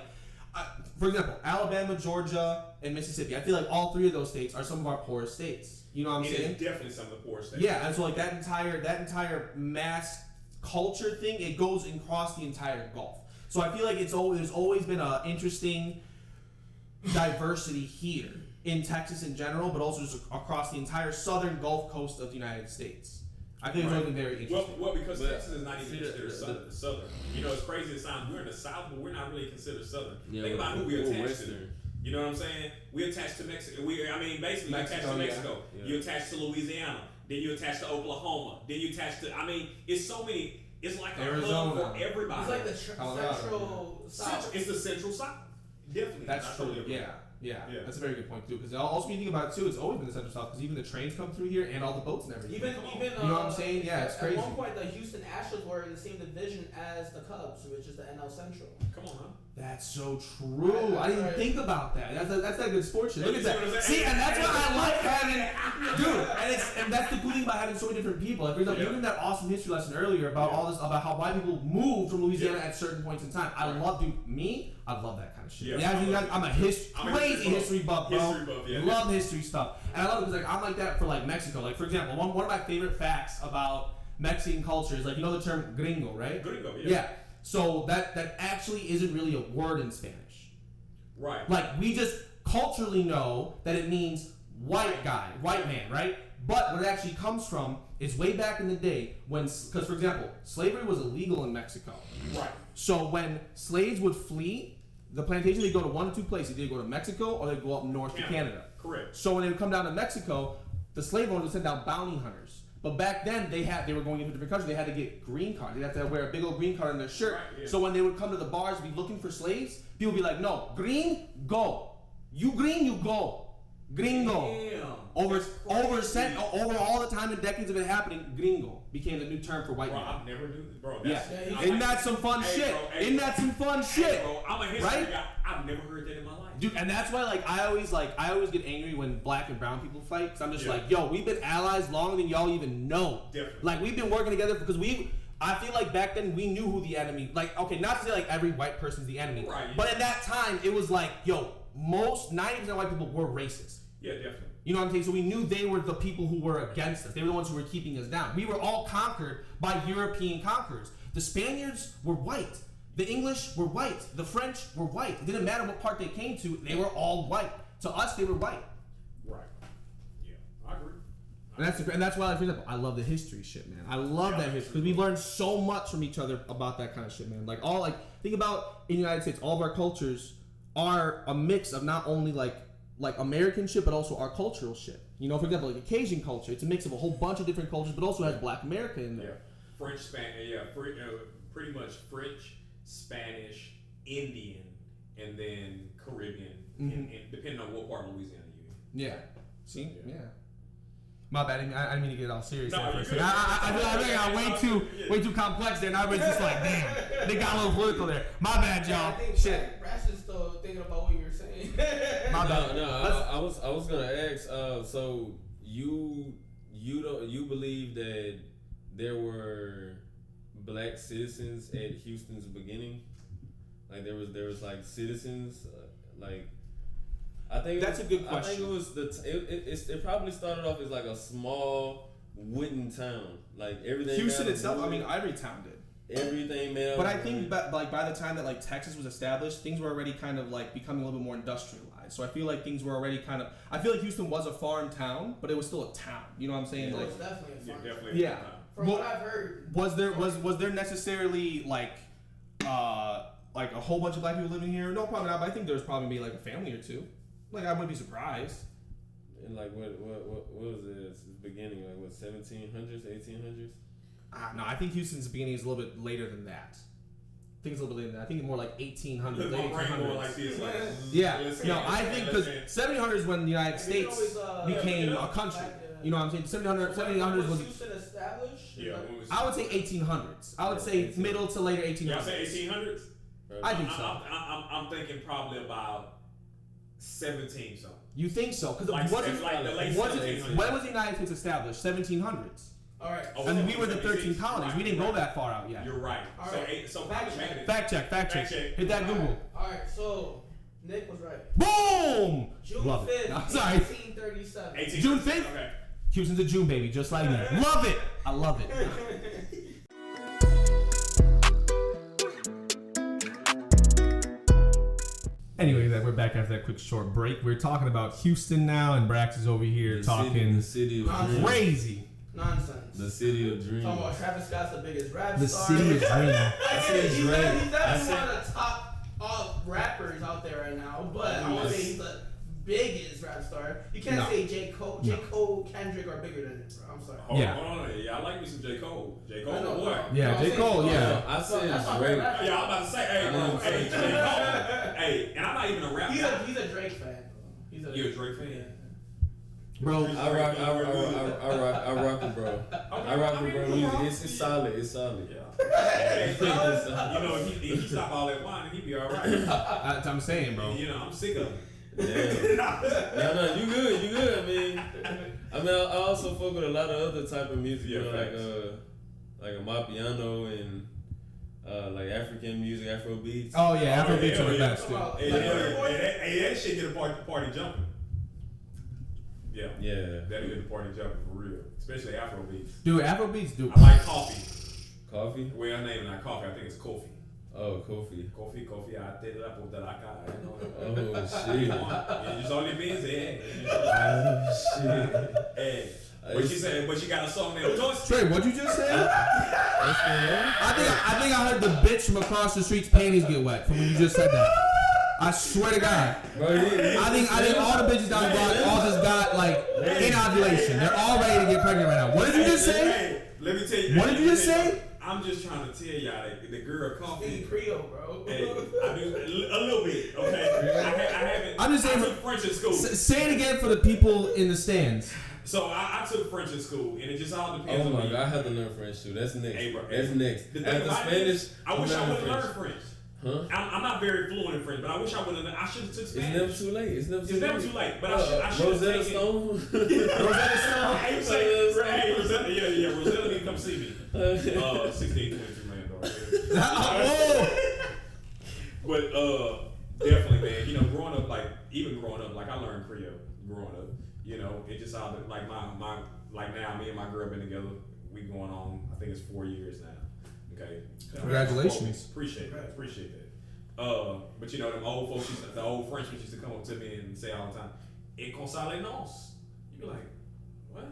For example, Alabama, Georgia, and Mississippi. I feel like all three of those states are some of our poorest states. You know what I'm saying? It is definitely some of the poorest states. Yeah, and so like that entire mass culture thing, it goes across the entire Gulf. So I feel like there's always been an interesting diversity here in Texas in general, but also just across the entire southern Gulf Coast of the United States. I think it's always been very interesting. Well, because But Texas is not even considered southern. You know, it's crazy to sound. We're in the South, but we're not really considered southern. Yeah, Think about who we attached Western. to. You know what I'm saying? We attached to Mexico. Basically, you attached to Mexico. Yeah. You attached to Louisiana. Then you attached to Oklahoma. Then you attached to. It's so many. It's like a hub for everybody. It's like the central South. It's the central South. Definitely. That's true. Totally Yeah, that's a very good point too. Because also, when you think about it too, it's always been the Central South. Because even the trains come through here and all the boats and everything. Even you know what I'm saying? Yeah, it's crazy. At one point, the Houston Astros were in the same division as the Cubs, which is the NL Central. Come on, huh? That's so true. I didn't think about that. That's that good sports shit. Look at that. See, and that's what I like having, dude. And that's the cool thing about having so many different people. Like, for example, even that awesome history lesson earlier about all this, about how white people moved from Louisiana at certain points in time. I love that kind of shit. Yeah, I'm a crazy history buff, bro. Love history stuff, and I love it because I'm like that for like Mexico. Like, for example, one of my favorite facts about Mexican culture is, like, you know the term gringo, right? Gringo, yeah. So that actually isn't really a word in Spanish. Right. Like, we just culturally know that it means white guy, white man, right? But what it actually comes from is way back in the day when, because for example, slavery was illegal in Mexico. Right. So when slaves would flee the plantation, they'd go to one of two places. They'd go to Mexico or they'd go up north to Canada. Correct. So when they would come down to Mexico, the slave owners would send out bounty hunters. But back then, they were going into different countries. They had to get green cards. They had to wear a big old green card on their shirt. Right, yeah. So when they would come to the bars to be looking for slaves, people would be like, no, green, go. You green, you go. Gringo. Damn. Over all the time and decades of it happening, gringo became the new term for white man. I never knew this, bro. Isn't that some fun shit? Isn't that some fun shit? Bro, I'm a history guy. I've never heard that in my life. Dude, and that's why I always get angry when black and brown people fight, because I'm just like, yo, we've been allies longer than y'all even know. Definitely. Like, we've been working together because I feel like back then we knew who the enemy, like, okay, not to say like every white person's the enemy, right, but at that time it was like, yo, 90% of white people were racist. Yeah, definitely. You know what I'm saying? So we knew they were the people who were against us. They were the ones who were keeping us down. We were all conquered by European conquerors. The Spaniards were white. The English were white. The French were white. It didn't matter what part they came to. They were all white. To us, they were white. Right. Yeah, I agree. And that's why, for example, I love the history shit, man. I love that history because we learned so much from each other about that kind of shit, man. Think about in the United States, all of our cultures are a mix of not only like American shit, but also our cultural shit. You know, for example, like the Cajun culture, it's a mix of a whole bunch of different cultures, but also has Black America in there. Yeah, French, Spanish, pretty much French, Spanish, Indian, and then Caribbean, and depending on what part of Louisiana you're in. Yeah. See? Yeah. My bad. I didn't mean to get all serious. No, I think I way too complex there, and I was just like, damn, they got a little political there. My bad, y'all. I think Shit. Brax is still thinking about what you were saying. My bad. No, I was gonna ask. So you believe that there were black citizens at Houston's beginning? Like there was like citizens like. I think that's a good question. I think it was it probably started off as like a small wooden town, like everything. Houston itself, wood, I mean, every town did. Everything made. But I think, by the time that like Texas was established, things were already kind of like becoming a little bit more industrialized. So I feel like things were already kind of. I feel like Houston was a farm town, but it was still a town. You know what I'm saying? It like, was definitely a farm town. Yeah. From what I've heard, was there necessarily like a whole bunch of black people living here? No, probably not. But I think there was probably maybe like a family or two. Like, I wouldn't be surprised. And like what was it? The beginning, like what, 1700s, 1800s? No, I think Houston's beginning is a little bit later than that. I think it's a little bit later than that. I think more like 1800s, late 1800s. Like this, like, yeah. No, I think because 1700s is when the United States became a country. You know what I'm saying? 1700s was Houston established? Yeah. I would say 1800s. I would say middle to later 1800s. Y'all say 1800s? I think so. I'm thinking probably about 17 something. You think so? Because when was the United States established? 1700s. All right. And we were the 13 colonies. Right, we didn't go that far out yet. You're right. All right. So fact check. Hit that Google. All right. So Nick was right. Boom. June Love 5th, it. I'm sorry. 1837. June 5th. Okay. Houston's a June baby, just like me. Love it. I love it. Anyway, we're back after that quick short break. We're talking about Houston now, and Brax is over here talking the city of crazy. Nonsense. The City of Dreams. Talking about Travis Scott's the biggest rap The star. City of Dreams. He's Drake. definitely one of the top rappers out there right now, but I won't say he's the biggest rap star. You can't say J. Cole, Kendrick are bigger than him, bro. I'm sorry. Hold on. Yeah, I like me some J. Cole. J. Cole, boy. Yeah, J. Cole, yeah. I said that's Drake. not Yeah, I'm about to say, hey, J. Cole. Hey, and I'm not even a rap guy. He's a Drake fan. You a Drake fan? Bro, I rock it, bro. I rock it, bro. Music. It's solid. It's solid. Yeah. You know, if he stop all that whining, he be all right. I'm saying, bro. You know, I'm sick of it. Yeah. No, you good. I mean, I also fuck with a lot of other type of music, Yeah, like a Mapiano and like African music, Afro beats. Oh yeah, Afro beats are the best too. Hey, that shit get the party jumping. Yeah. That'll get the party jumping for real. Especially Afro beats. Dude, Afro beats, dude. I like coffee. Coffee? Well, I name it not coffee. I think it's Kofi. Oh, Kofi. Kofi. I did it up with that. Oh shit. Just only beans, Oh shit. Hey. But she said, but she got a song named Toast. Trey, what'd you just say? I think I heard the bitch from across the street's panties get wet from when you just said that. I swear to God. Bro, I think all the bitches down the block all just got like inovulation. They're all ready to get pregnant right now. What did you just say? Hey, let me tell you. What did you just say? I'm just trying to tell y'all that the girl coffee. In Creole, bro. Hey, I do a little bit, okay? I haven't. I'm just saying. I took French in school. Say it again for the people in the stands. So I took French in school, and it just all depends Oh on my me. God, I have to learn French too. That's next. Hey, bro, That's next. The thing After about Spanish, I wish I would have French. learned French. Huh? I'm not very fluent in French, but I wish I would have. I should have took It's Spanish. never too late. It's never too late. But I should have Rosetta taken. Stone. Rosetta Stone. Hey, Rosetta. Yeah. Rosetta need to come see me. 1622 man, dog. But definitely, man. You know, growing up, like I learned Creole growing up. You know, it just all like my like now, me and my girl been together. We going on, I think it's 4 years now. Okay. Congratulations. Appreciate that. But you know, them old folks, the old Frenchmen used to come up to me and say all the time, "Et consale nos." You be like, what?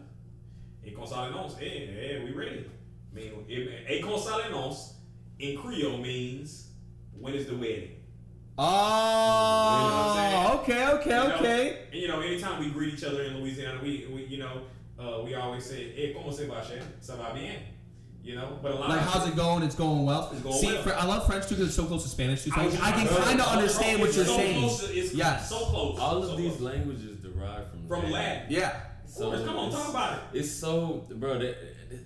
Et consale nos. Hey, we ready. I mean, et consale nos in Creole means, when is the wedding? Oh, okay. And you know, anytime we greet each other in Louisiana, we always say, "Hey, ¿cómo se va, chef? Ça va bien?" You know, but a lot Like, of how's it going? It's going well. It's going See, well. I love French too because it's so close to Spanish too. So I can Bro, kind of understand what you're so saying. It's Yes. so close. All so of these close. languages derive From Latin. Yeah. So Come on, talk about it. It's so, bro. That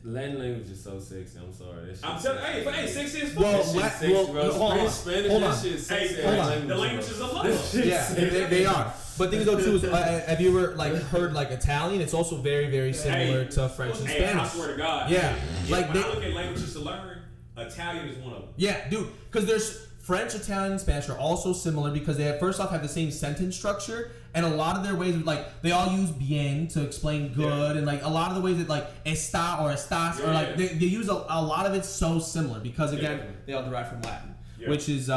Latin language is so sexy. I'm sorry. That shit I'm telling you, hey, sexy as fuck. Well, that shit sexy, bro. hold on. French, Spanish, Hold that on. shit sexy. Hey, hold ass on. the bro. languages of love. That shit Yeah, sexy. they are. But thing though too is, have you ever like heard like Italian? It's also very, very similar to French and Hey, I Spanish. swear to God. Yeah, like when I look at languages to learn, Italian is one of them. Yeah, dude, because there's French, Italian, and Spanish are also similar because they first off have the same sentence structure, and a lot of their ways of like they all use bien to explain good, and like a lot of the ways that like está or estás or like they use a lot of it's so similar because again they all derive from Latin, which is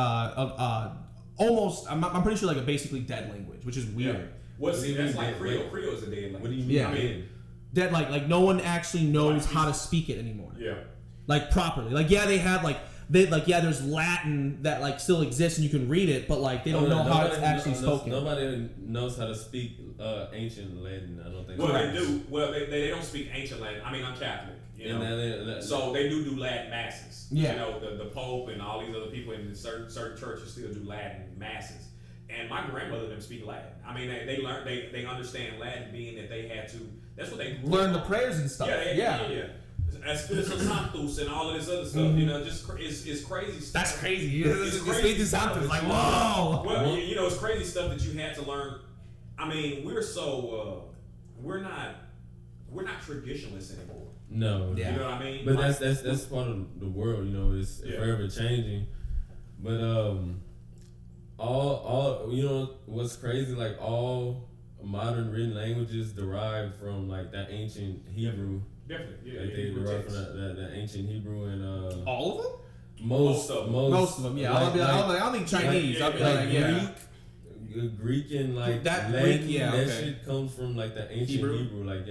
almost I'm pretty sure like a basically dead language, which is weird. Yeah. What's that's like Creole? Creole is a dead language. What do you mean? Yeah. I mean, Dead like no one actually knows how to speak it anymore. yeah. Like properly. Like yeah, they have there's Latin that like still exists and you can read it, but like they don't know how it's actually spoken. Nobody knows how to speak ancient Latin. I don't think. Well, so. they do. Well, they don't speak ancient Latin. I mean, I'm Catholic. You know, so they do Latin masses. Yeah. You know, the Pope and all these other people in certain churches still do Latin masses. And my grandmother them speak Latin. I mean, they understand Latin, being that they had to. That's what they grew Learn up the on. prayers and stuff. Yeah. Espírito Santos and all of this other stuff, you know, just it's crazy stuff. That's crazy. It's crazy stuff. It's like, whoa. Well, you know, it's crazy stuff that you had to learn. I mean, we're not traditionalists anymore. No. Yeah. You know what I mean? But Like, that's part of the world. You know, it's forever changing. But all you know what's crazy? Like all modern written languages derive from like that ancient Hebrew. Definitely, yeah. Like they derive from that ancient Hebrew and All of them? Most of them. Most of them, yeah. Like, I don't think Chinese. I'll be like, yeah. Greek and like That Latin, Greek, yeah, that okay. shit comes from like the ancient Hebrew, like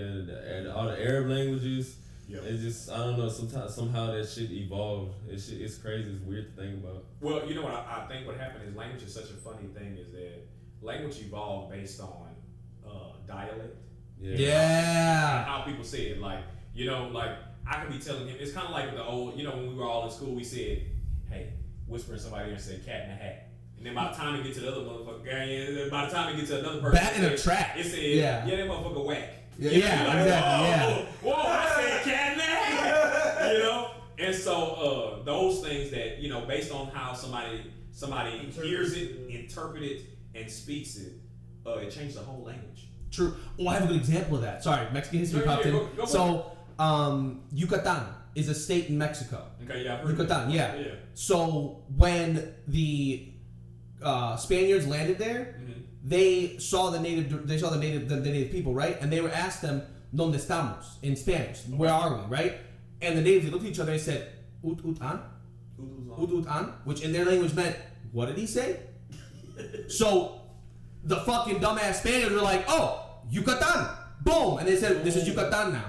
all the Arab languages. Yep. It's just I don't know. Sometimes somehow that shit evolved. It's crazy. It's weird to think about. Well, you know what I think what happened is language is such a funny thing is that language evolved based on dialect. Yeah. How people say it, like I could be telling him. It's kind of like the old, when we were all in school, we said, "Hey," whispering somebody and say "cat in a hat," and then by the time it get to the other motherfucker guy, by the time it get to another person, Bat in a trap. It said, Yeah. "Yeah, that motherfucker whack." Yeah, Like, exactly. Whoa, I said cat in the hat. And so those things that based on how somebody hears it, interprets it, and speaks it, it changed the whole language. True. Oh, I have a good example of that. Sorry, Mexican history popped in. Go So, Yucatan is a state in Mexico. Okay, yeah, I've heard Yucatan, that. yeah. So when the Spaniards landed there, they saw the native people, right? And they were asked them, "Dónde estamos?" in Spanish. Where are we, right? And the natives, they looked at each other and said, "Ut ut an," which in their language meant, what did he say? So the fucking dumbass Spaniards were like, "Oh, Yucatan!" Boom, and they said, "This is Yucatan now,"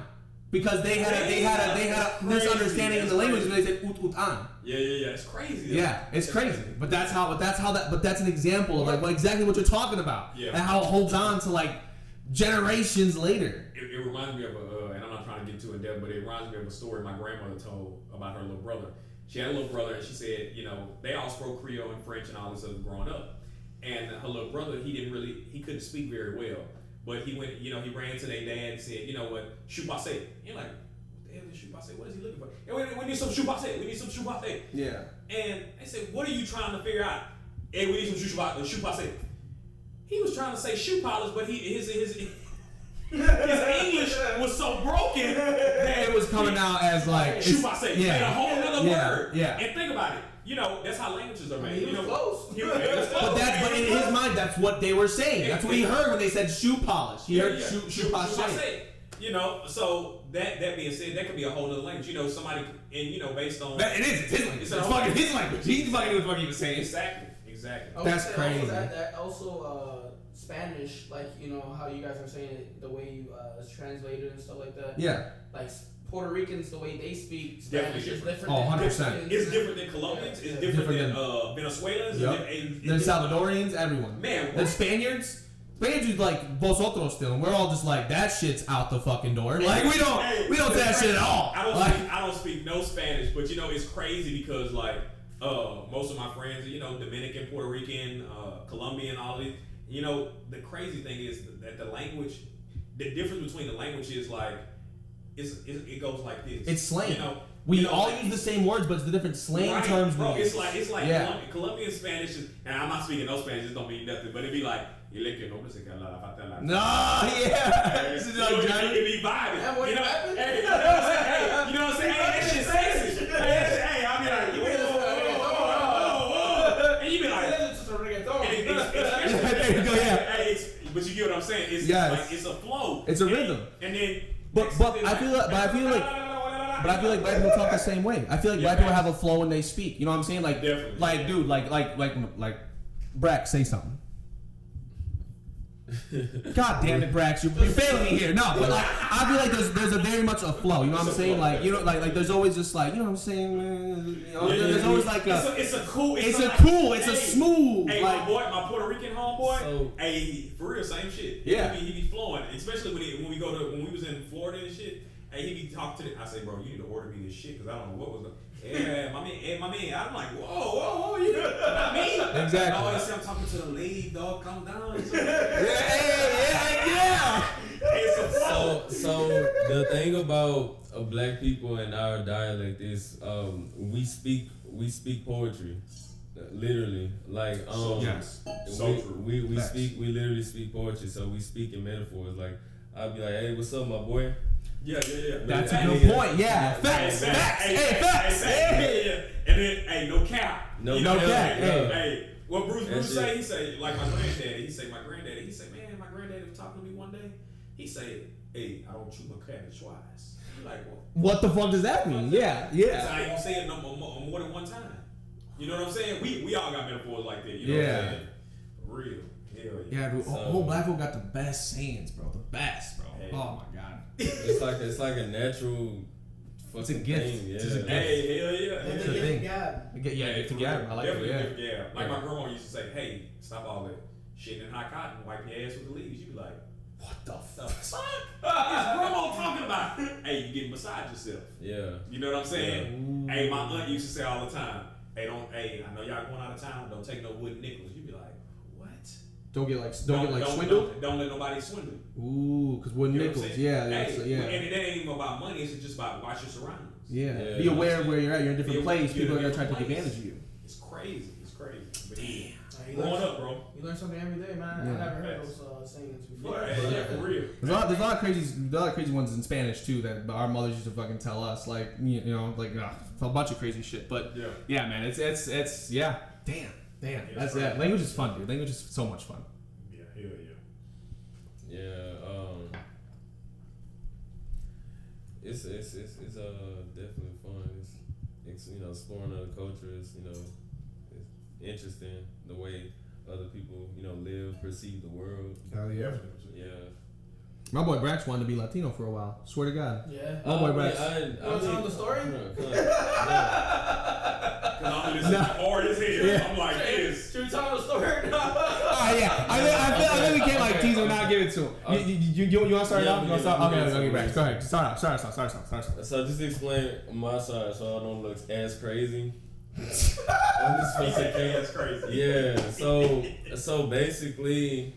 because they had a misunderstanding in the language, and they said "ut ut an." Yeah. It's crazy. Yeah, it's crazy. But that's an example of like exactly what you're talking about, Yeah. and how it holds on to like generations later. It reminds me of and I'm not trying to get too in depth, but it reminds me of a story my grandmother told about her little brother. She had a little brother, and she said, they all spoke Creole and French and all this stuff growing up. And her little brother, he couldn't speak very well. But he went, he ran to their dad and said, "You know what, chou passé." You're like, "What the hell is chou passé? What is he looking for?" "Hey, we need some chou passé. We need some chou passé." Yeah. And they said, "What are you trying to figure out?" "Hey, we need some chou passé." He was trying to say shoe polish, but his English was so broken that It was coming out as like chou passé. yeah. Made a whole other word. Yeah. And think about it. That's how languages are made. He was close. He was close. But in his mind, that's what they were saying. That's what he heard when they said shoe polish. He heard Yeah. shoe polish. So that being said, that could be a whole other language. Somebody based on It is. It's his language. It's fucking his language. He fucking knew what he was saying. Exactly. That's crazy. That also Spanish, like how you guys are saying it, the way you translated and stuff like that. Yeah. Like Puerto Ricans, the way they speak Definitely Spanish is different. different. 100%. It's different than Colombians. It's different than Venezuelans. Yep. The Salvadorians, everyone. Man, The Spaniards is like vosotros still, and we're all just like that shit's out the fucking door. Like we don't say that shit at all. I don't speak no Spanish, but it's crazy because like most of my friends are Dominican, Puerto Rican, Colombian, all these. The crazy thing is that the language, the difference between the language is like it goes like this. It's slang. We all use the same words, but it's the different slang terms. Bro, we use. it's like Yeah. Colombian Spanish is, and I'm not speaking no Spanish. This don't mean nothing, but it'd be like "Y le que nombre se cala la fatela." No, yeah. This is like Johnny. It'd be vibing. Yeah, what happened? Hey, you know what I'm saying? You know what I'm saying? Hey, that shit sexy. Hey, I'll be like, whoa, and you be like, There you go, yeah. Hey, but you get what I'm saying? It's Yes. like it's a flow. It's a rhythm. And then, But I feel like black people talk the same way. I feel like black people have a flow when they speak. You know what I'm saying? Like, Definitely. like, dude, like, Brax, say something. God damn it, Brax, you're failing me here. No, but like, I feel like there's a very much a flow. You know what I'm saying? Like, like there's always just like, you know what I'm saying? Man? There's always like it's a smooth. Hey, like, my Puerto Rican homeboy. Hey, for real, same shit. Yeah. He be flowing, especially when we was in Florida and shit. Hey, he be talking to I say, bro, you need to order me this shit because I don't know what was going. Yeah, my man. I'm like, whoa, you not me. Exactly. Oh, he said I'm talking to the lady, dog. Calm down. yeah. So the thing about black people and our dialect is we speak poetry, literally. Like yes, so true. We literally speak poetry. So we speak in metaphors. Like I'll be like, hey, what's up, my boy? Yeah. That's a good point. Yeah, facts. Facts. And then, hey, no cap. No cap. Hey, what Bruce say? He say, like my granddaddy. He say, man, my granddaddy was talking to me one day. He say, hey, I don't chew my cabbage twice. I'm like, what the fuck does that mean? Yeah. So I ain't gonna say it more than one time. You know what I'm saying? We all got metaphors like that. You know what I'm saying? For real. Hell Yeah, dude, So- whole black folk got the best sayings, bro. The best, bro. Hey. Oh my god. It's like a natural It's a fucking gift. thing. Yeah. It's a gift. Hey, hell yeah. And It's the a gift thing. gab. Yeah, it's a gab. I like it. Definitely Yeah. gift gab. Like Yeah. my grandma used to say, hey, stop all that shit in hot cotton, wipe your ass with the leaves. You be like, What the the fuck? fuck? Is grandma talking about? Hey, you getting beside yourself. Yeah. You know what I'm saying? Yeah. Hey, my aunt used to say all the time, hey, I know y'all going out of town, don't take no wooden nickels. You be like, what? Don't get swindled. Don't let nobody swindle you. Ooh, cause wooden You know what I'm nickels. saying? Yeah, Hey, that's, yeah. And it ain't even about money, it's just about watch your surroundings. Yeah. Yeah. Be aware of where you're at. You're in a Be different aware- place. you're in People a are gonna try to different take place. advantage of you. It's crazy. But yeah. You Growing learn, up, bro. you learn something every day, man. Yeah. I never heard those sayings before. Yeah, for real. There's a lot of crazy ones in Spanish too that our mothers used to fucking tell us, like you know, like a bunch of crazy shit. But Yeah. man, it's yeah. Damn, that's crazy. that. Language is fun, dude. Language is so much fun. Yeah, hell yeah. Yeah. It's definitely fun. It's you know, exploring other cultures. You know, it's interesting the way other people, you know, live, perceive the world. Hell yeah. Yeah. My boy Brax wanted to be Latino for a while. Swear to God. Yeah. Oh boy, Brax. You wanna tell the story? I'm listening hard as hell. Yeah. I'm like this. Should we tell the story? Oh yeah, I think we can't like tease him, not give it to him. You want to start it Yeah, off? You want to start? we can Okay, do it. Brax. Go ahead. Start off. So just to explain my side, so I don't look as crazy. I'm just He said, fucking- that's crazy. Yeah, so basically,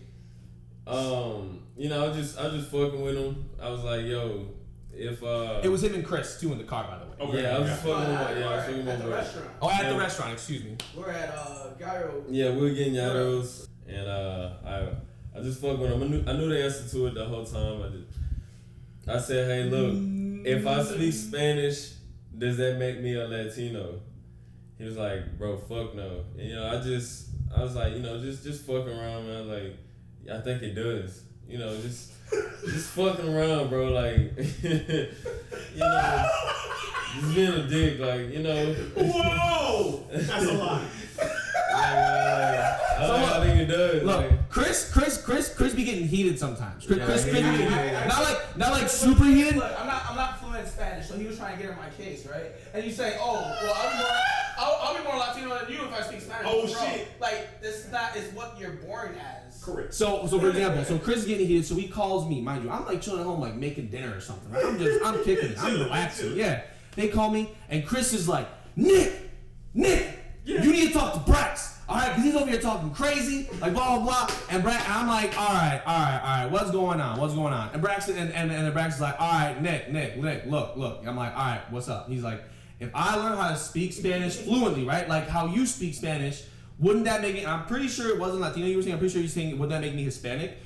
you know, I was just fucking with him. I was like, yo, if It was him and Chris too in the car, by the way. Okay. yeah, I was just fucking with my At I was fucking with the my bro. restaurant. Oh, at the Yeah. restaurant. Excuse me. We're at Gyro. Yeah, we were getting yados, and I just fucked with him. I knew the answer to it the whole time. I said, hey, look, if I speak Spanish, does that make me a Latino? He was like, bro, fuck no. And, you know, I was like, you know, just fucking around, man. Like, I think it does. You know, just fucking around, bro. Like, you know, just being a dick, like, you know. Whoa! That's a lot. I think it does. Look, like, Chris be getting heated sometimes. Chris be Yeah, getting yeah. heated. Not like super heated. Look, I'm not fluent in Spanish, so he was trying to get in my case, right? And you say, oh, well, I'll be more Latino than you if I speak Spanish. Oh, Bro, shit. like, it's what you're born as. Correct. So for example, so Chris is getting heated, so he calls me, mind you, I'm like chilling at home, like making dinner or something. Right? I'm kicking it, I'm relaxing. Yeah. They call me, and Chris is like, Nick, you need to talk to Brax. All right, because he's over here talking crazy, like blah blah blah. And I'm like, all right, what's going on? And Braxton and then Braxton's like, all right, Nick, look. I'm like, all right, what's up? He's like, if I learn how to speak Spanish fluently, right, like how you speak Spanish, wouldn't that make me? I'm pretty sure it wasn't Latino. You were saying. I'm pretty sure you're saying, would that make me Hispanic?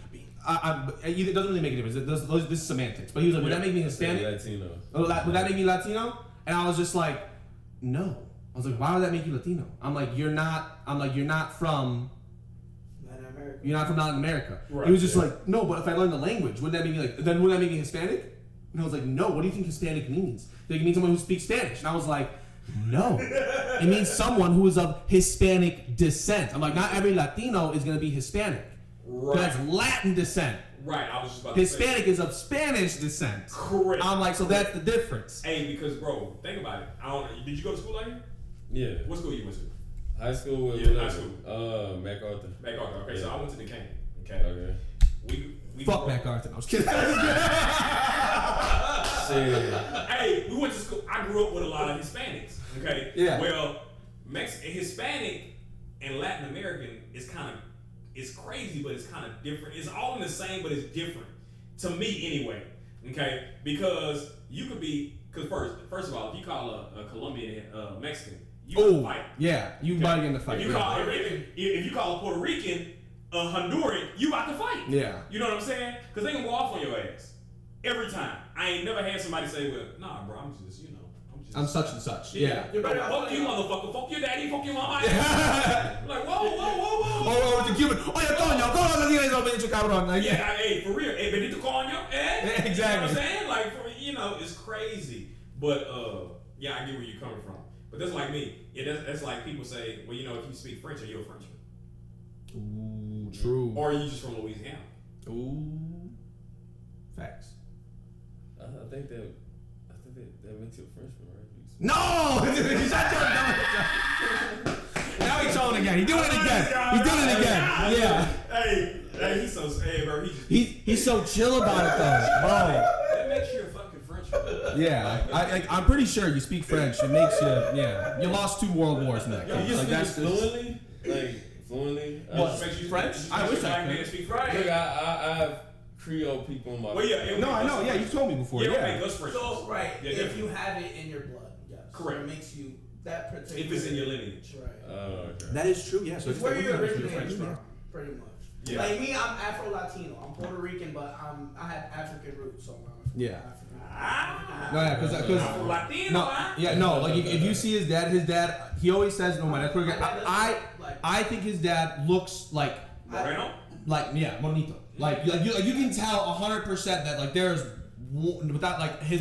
It doesn't really make a difference. This is semantics. But he was like, would that make me Hispanic? Latino. Would that make me Latino? And I was just like, no. I was like, why would that make you Latino? I'm like, you're not from Latin America. You're not from Latin America. Right, He was just yeah. like, no, but if I learn the language, wouldn't that make me then would that make me Hispanic? And I was like, no, what do you think Hispanic means? Like, it means someone who speaks Spanish. And I was like, no. It means someone who is of Hispanic descent. I'm like, not every Latino is gonna be Hispanic. Right. That's Latin descent. Right. I was just about to say. Hispanic is of Spanish descent. Correct. I'm like, so that's the difference. Hey, because bro, think about it. Did you go to school like here? Yeah. What school you went to? High school with Yeah, high school. MacArthur. MacArthur. Okay, so I went to the Cane. Okay. Okay. We Fuck grew up- MacArthur. I was kidding. Shit. Hey, we went to school. I grew up with a lot of Hispanics. Okay. Yeah. Well, Hispanic and Latin American is it's crazy, but it's kind of different. It's all in the same, but it's different to me anyway. Okay, because you could be first of all, if you call a Colombian Mexican, you Oh, fight. yeah. You about to get in the fight. If you call if you call a Puerto Rican a Honduran, you about to fight. Yeah. You know what I'm saying? Because they gonna go off on your ass every time. I ain't never had somebody say, "Well, nah, bro, I'm just I'm such and such. Yeah. You're better fuck off you, like- motherfucker. Fuck your daddy. Fuck your mama. Like, whoa. Oh, the Cuban. Oye, coño, ¿cómo te tienes eso, pinche cabrón? Like, Yeah, hey, for real. Hey, Benito coño. Eh? Exactly. You know what I'm saying? Like, it's crazy. But, yeah, I get where you're coming from. But that's like me. That's like people say, well, if you speak French, are you a Frenchman? Ooh, True. Or you just from Louisiana. Ooh. Facts. I think that makes you a Frenchman, right? No! Shut your dumb. Now he's trolling again. He's doing it again. Yeah. Hey, he's so bro. He's so chill about it though, bro. That makes you a fucking Frenchman. Yeah, I'm pretty sure you speak French. It makes you, yeah. You lost 2 world wars in that. You Like, speak fluently? Fluently? What? French? I wish I could. Speak French. Look, I have Creole people in my. Well, yeah. No, I know. Yeah, you've told me before. Yeah. Yeah. Make us French. So, right, Yeah, if definitely. you have it in your blood, yes. Correct. It makes you that particular. If it's in your lineage. Right. Okay. That is true. Yeah. So It's where you like, originated yeah. from, pretty much. Yeah. Like me, I'm Afro-Latino. I'm Puerto Rican, but I have African roots, so I'm Yeah. African. No, yeah, because Latino, no, huh? yeah, no. Like if you see his dad, he always says, "No, my dad's Puerto Rican." I think his dad looks like Moreno? yeah, bonito. Like you can tell 100% that like there's without like he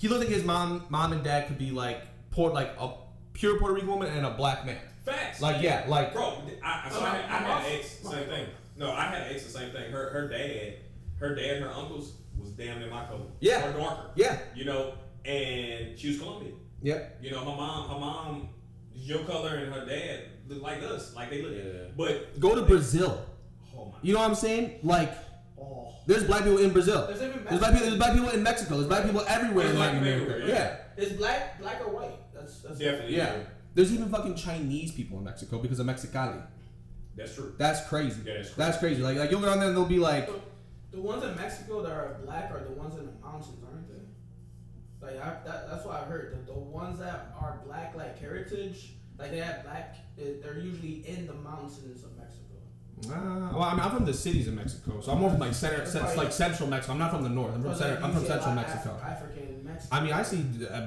looks like his mom and dad could be like a pure Puerto Rican woman and a black man. Facts. Like yeah, like bro. I had an ex, same thing. No, I had an ex, the same thing. Her dad, her uncles was damn near my color. Yeah. Or darker. Yeah. You know, and she was Colombian. Yeah. You know, her mom is your color, and her dad look like us, like they look. Yeah. But Go to Brazil. oh my. You know what I'm saying? Like Oh. there's black people in Brazil. There's even There's black people in Mexico. There's black people everywhere in There's Latin black America. everywhere, Yeah. It's black or white. That's Definitely. Yeah. There's even fucking Chinese people in Mexico because of Mexicali. That's true. That's crazy. Yeah, that's crazy. That's crazy. Like you'll go down there and they'll be like, The ones in Mexico that are black are the ones in the mountains, aren't they? Like that's what I heard. The ones that are black, like heritage, like they have black. They're usually in the mountains of Mexico. well, I mean, I'm from the cities of Mexico, so I'm more from like central Mexico. I'm not from the north. I'm from central Mexico. African Mexico. I mean, I see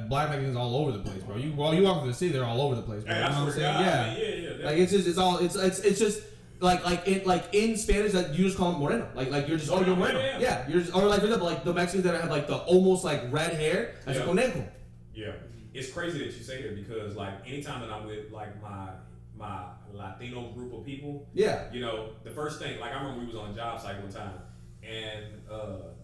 black Mexicans all over the place, bro. You walk through the city, they're all over the place, bro. Hey, You know what I'm saying? yeah. Like it's just like in Spanish that you just call them moreno. Like you're just you're moreno. Yeah. You're just, or like for example like the Mexicans that have like the almost like red hair, that's conejo. Yeah, it's crazy that you say that because like anytime that I'm with like my Latino group of people, Yeah. you know, the first thing, like I remember we was on a job site one time, and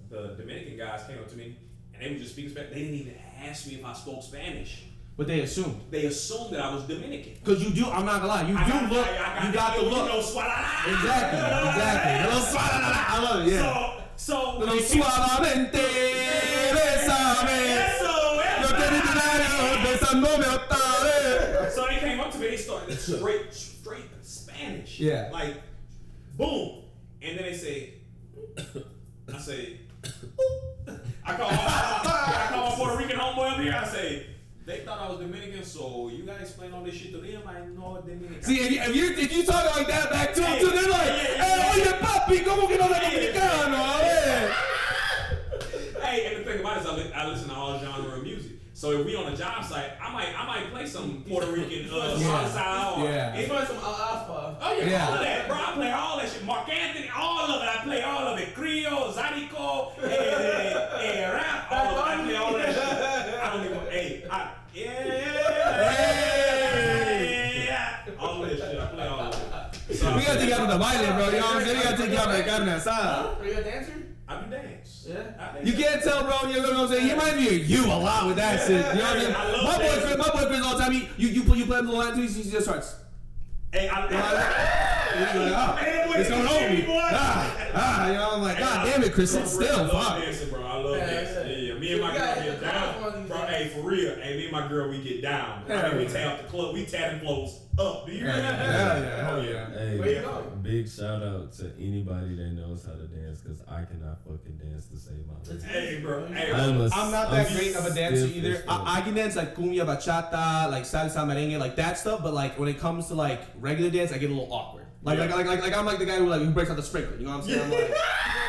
the Dominican guys came up to me and they were just speaking Spanish. They didn't even ask me if I spoke Spanish. But they assumed. They assumed that I was Dominican. Cause you do. I'm not gonna lie. You got the look. Exactly. Little swalala. I love it. Yeah. So Little suavemente besame. Yo te besándome otra vez. So they came up to me. They started straight Spanish. Yeah. Like, boom, and then they say, I say, I call my Puerto Rican homeboy up here. I say. They thought I was Dominican, so you gotta explain all this shit to them. I know Dominican. See, if you talk like that back to them, too, they're like, oye papi, ¿cómo que no eres dominicano? A ver. Hey, and the thing about it is I listen to all genre of music. So if we on a job site, I might play some Puerto Rican salsa or It's like some alpha. oh yeah, all of that, bro. I play all that shit. Mark Anthony, all of it. I play all of it. Creole, Zydeco, rap, all of it. I play all that shit. I don't even. All of that shit. I play all of it. So We gotta take you out on the baile, bro. You know what I'm saying? We gotta take you out on the carne asada. Are you a dancer? I do dance. Yeah. I dance. You can't tell, bro. You know what I'm saying? He reminds me of you a lot with that shit. You know what I'm saying? I love My that. boy Chris all the time. You play him the Latin, he just starts. Hey, It's going over me. You know, I'm like, God damn it, Chris, sit still. I love Fuck. dancing, bro. I love dancing. Yeah. Me and my girl get down. Bro, hey, for real. Hey, me and my girl, we get down. I mean, we tear up the club. We tear them flows up. Do you hear that? Hell yeah. Hey, Where you going? big shout out to anybody that knows how to dance because I cannot fucking dance to save my life. Hey, bro. Hey, I'm not that great of a dancer stiff either. as fuck. I can dance like cumbia, bachata, like salsa, merengue, like that stuff. But like when it comes to like regular dance, I get a little awkward. Like I'm like the guy who breaks out the sprinkler. You know what I'm saying? I'm like,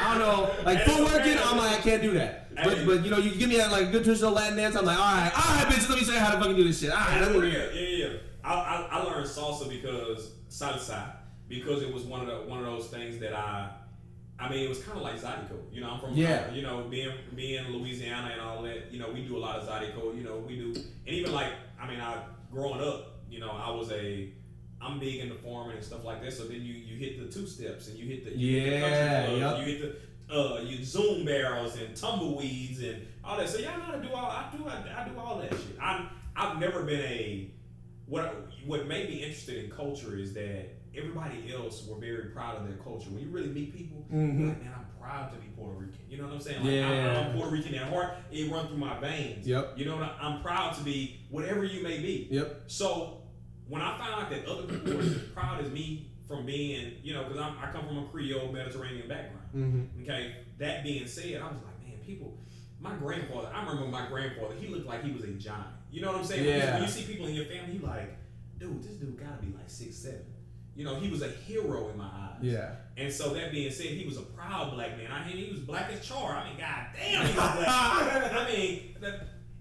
I don't know. Like footworking, I'm like I can't do that. But you know, you give me that like good traditional Latin dance, I'm like, all right, bitch, let me show you how to fucking do this shit. All right, let me do it. Yeah. I learned salsa salsa because it was one of those things that I mean, it was kind of like Zydeco. You know, I'm from you know, being Louisiana and all that. You know, we do a lot of Zydeco. You know, we do, and even like I mean, growing up, you know, I'm I'm big into farming and stuff like that. So then you hit the 2 steps and you hit the country yep. you hit the your Zoom barrels and tumbleweeds and all that. So y'all know how to do all. I do all that shit. I've never been what made me interested in culture is that everybody else were very proud of their culture. When you really meet people, you're like, man, I'm proud to be Puerto Rican. You know what I'm saying? Like, I'm Puerto Rican at heart. It runs through my veins. Yep. You know what I'm proud to be whatever you may be. Yep. So when I found out that other people were as proud as me from being, because I come from a Creole Mediterranean background. Okay. That being said, I was like, man, my grandfather, I remember my grandfather, he looked like he was a giant. You know what I'm saying? Yeah. When you see people in your family, you like, dude, this dude gotta be like 6'7". He was a hero in my eyes. Yeah. And so that being said, he was a proud black man. I mean, he was black as char. I mean, goddamn, he was black. I mean,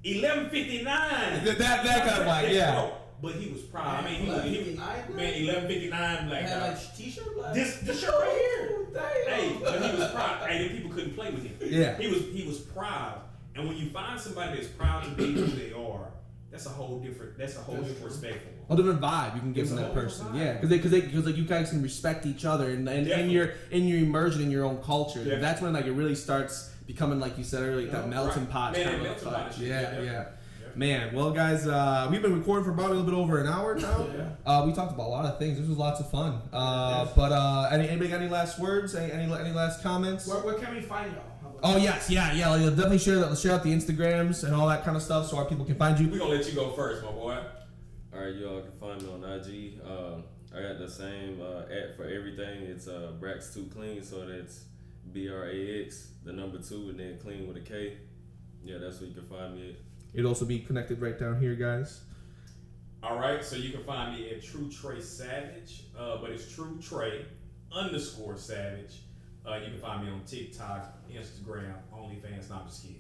1159. That kind of black, yeah. Bro, but he was proud. I mean, he 1159 black. Had like t-shirt black. This shirt right here. Damn. Hey, but he was proud. Hey, then people couldn't play with him. Yeah. He was proud. And when you find somebody that's proud to be who they are, that's a whole different respect for them. A different vibe you can give to that person, yeah, because like you guys can respect each other and you're immersion in your own culture. Definitely. That's when like it really starts becoming, like you said earlier, like that melting pot kind of touch. Yeah. Man, well guys, we've been recording for about a little bit over an hour now. We talked about a lot of things. This was lots of fun. But anybody got any last words? Any last comments? Where can we find y'all? Oh yes, yeah. Like, definitely share out the Instagrams and all that kind of stuff so our people can find you. We're gonna let you go first, my boy. Alright, y'all can find me on IG. I got the same @ for everything. It's Brax2Clean, so that's BRAX, the number 2, and then clean with a K. Yeah, that's where you can find me at. It'll also be connected right down here, guys. Alright, so you can find me at True Tre Savage, but it's True Tre _Savage. You can find me on TikTok, Instagram, OnlyFans. No, I'm just kidding.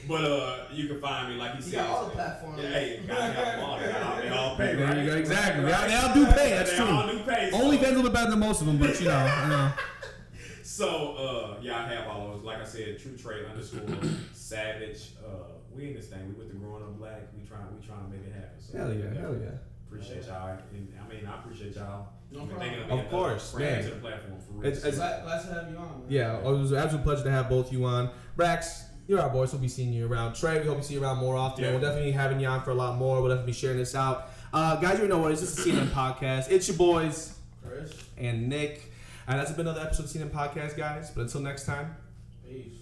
But you can find me, like he said. You got all the platforms. Hey, gotta have them all. They all pay, There right? you go, exactly. They all do pay. That's They true. all do pay. OnlyFans a little bit better than most of them, but you know. So, I have all those. Like I said, True Tre _Savage. We in this thing. We with the Growing Up Black. We trying to make it happen. So, Hell yeah. Appreciate y'all. And, I appreciate y'all. No problem. Of course, man. To the platform for real. It's Glad to have you on, man. Yeah, it was an absolute pleasure to have both you on. Brax, you're our boys. We'll be seeing you around. Trey, we hope we see you around more often. Yeah. We'll definitely be having you on for a lot more. We'll definitely be sharing this out. Guys, you know what? It's just a CNN podcast. It's your boys, Chris and Nick. And that's been another episode of CNN Podcast, guys. But until next time, peace.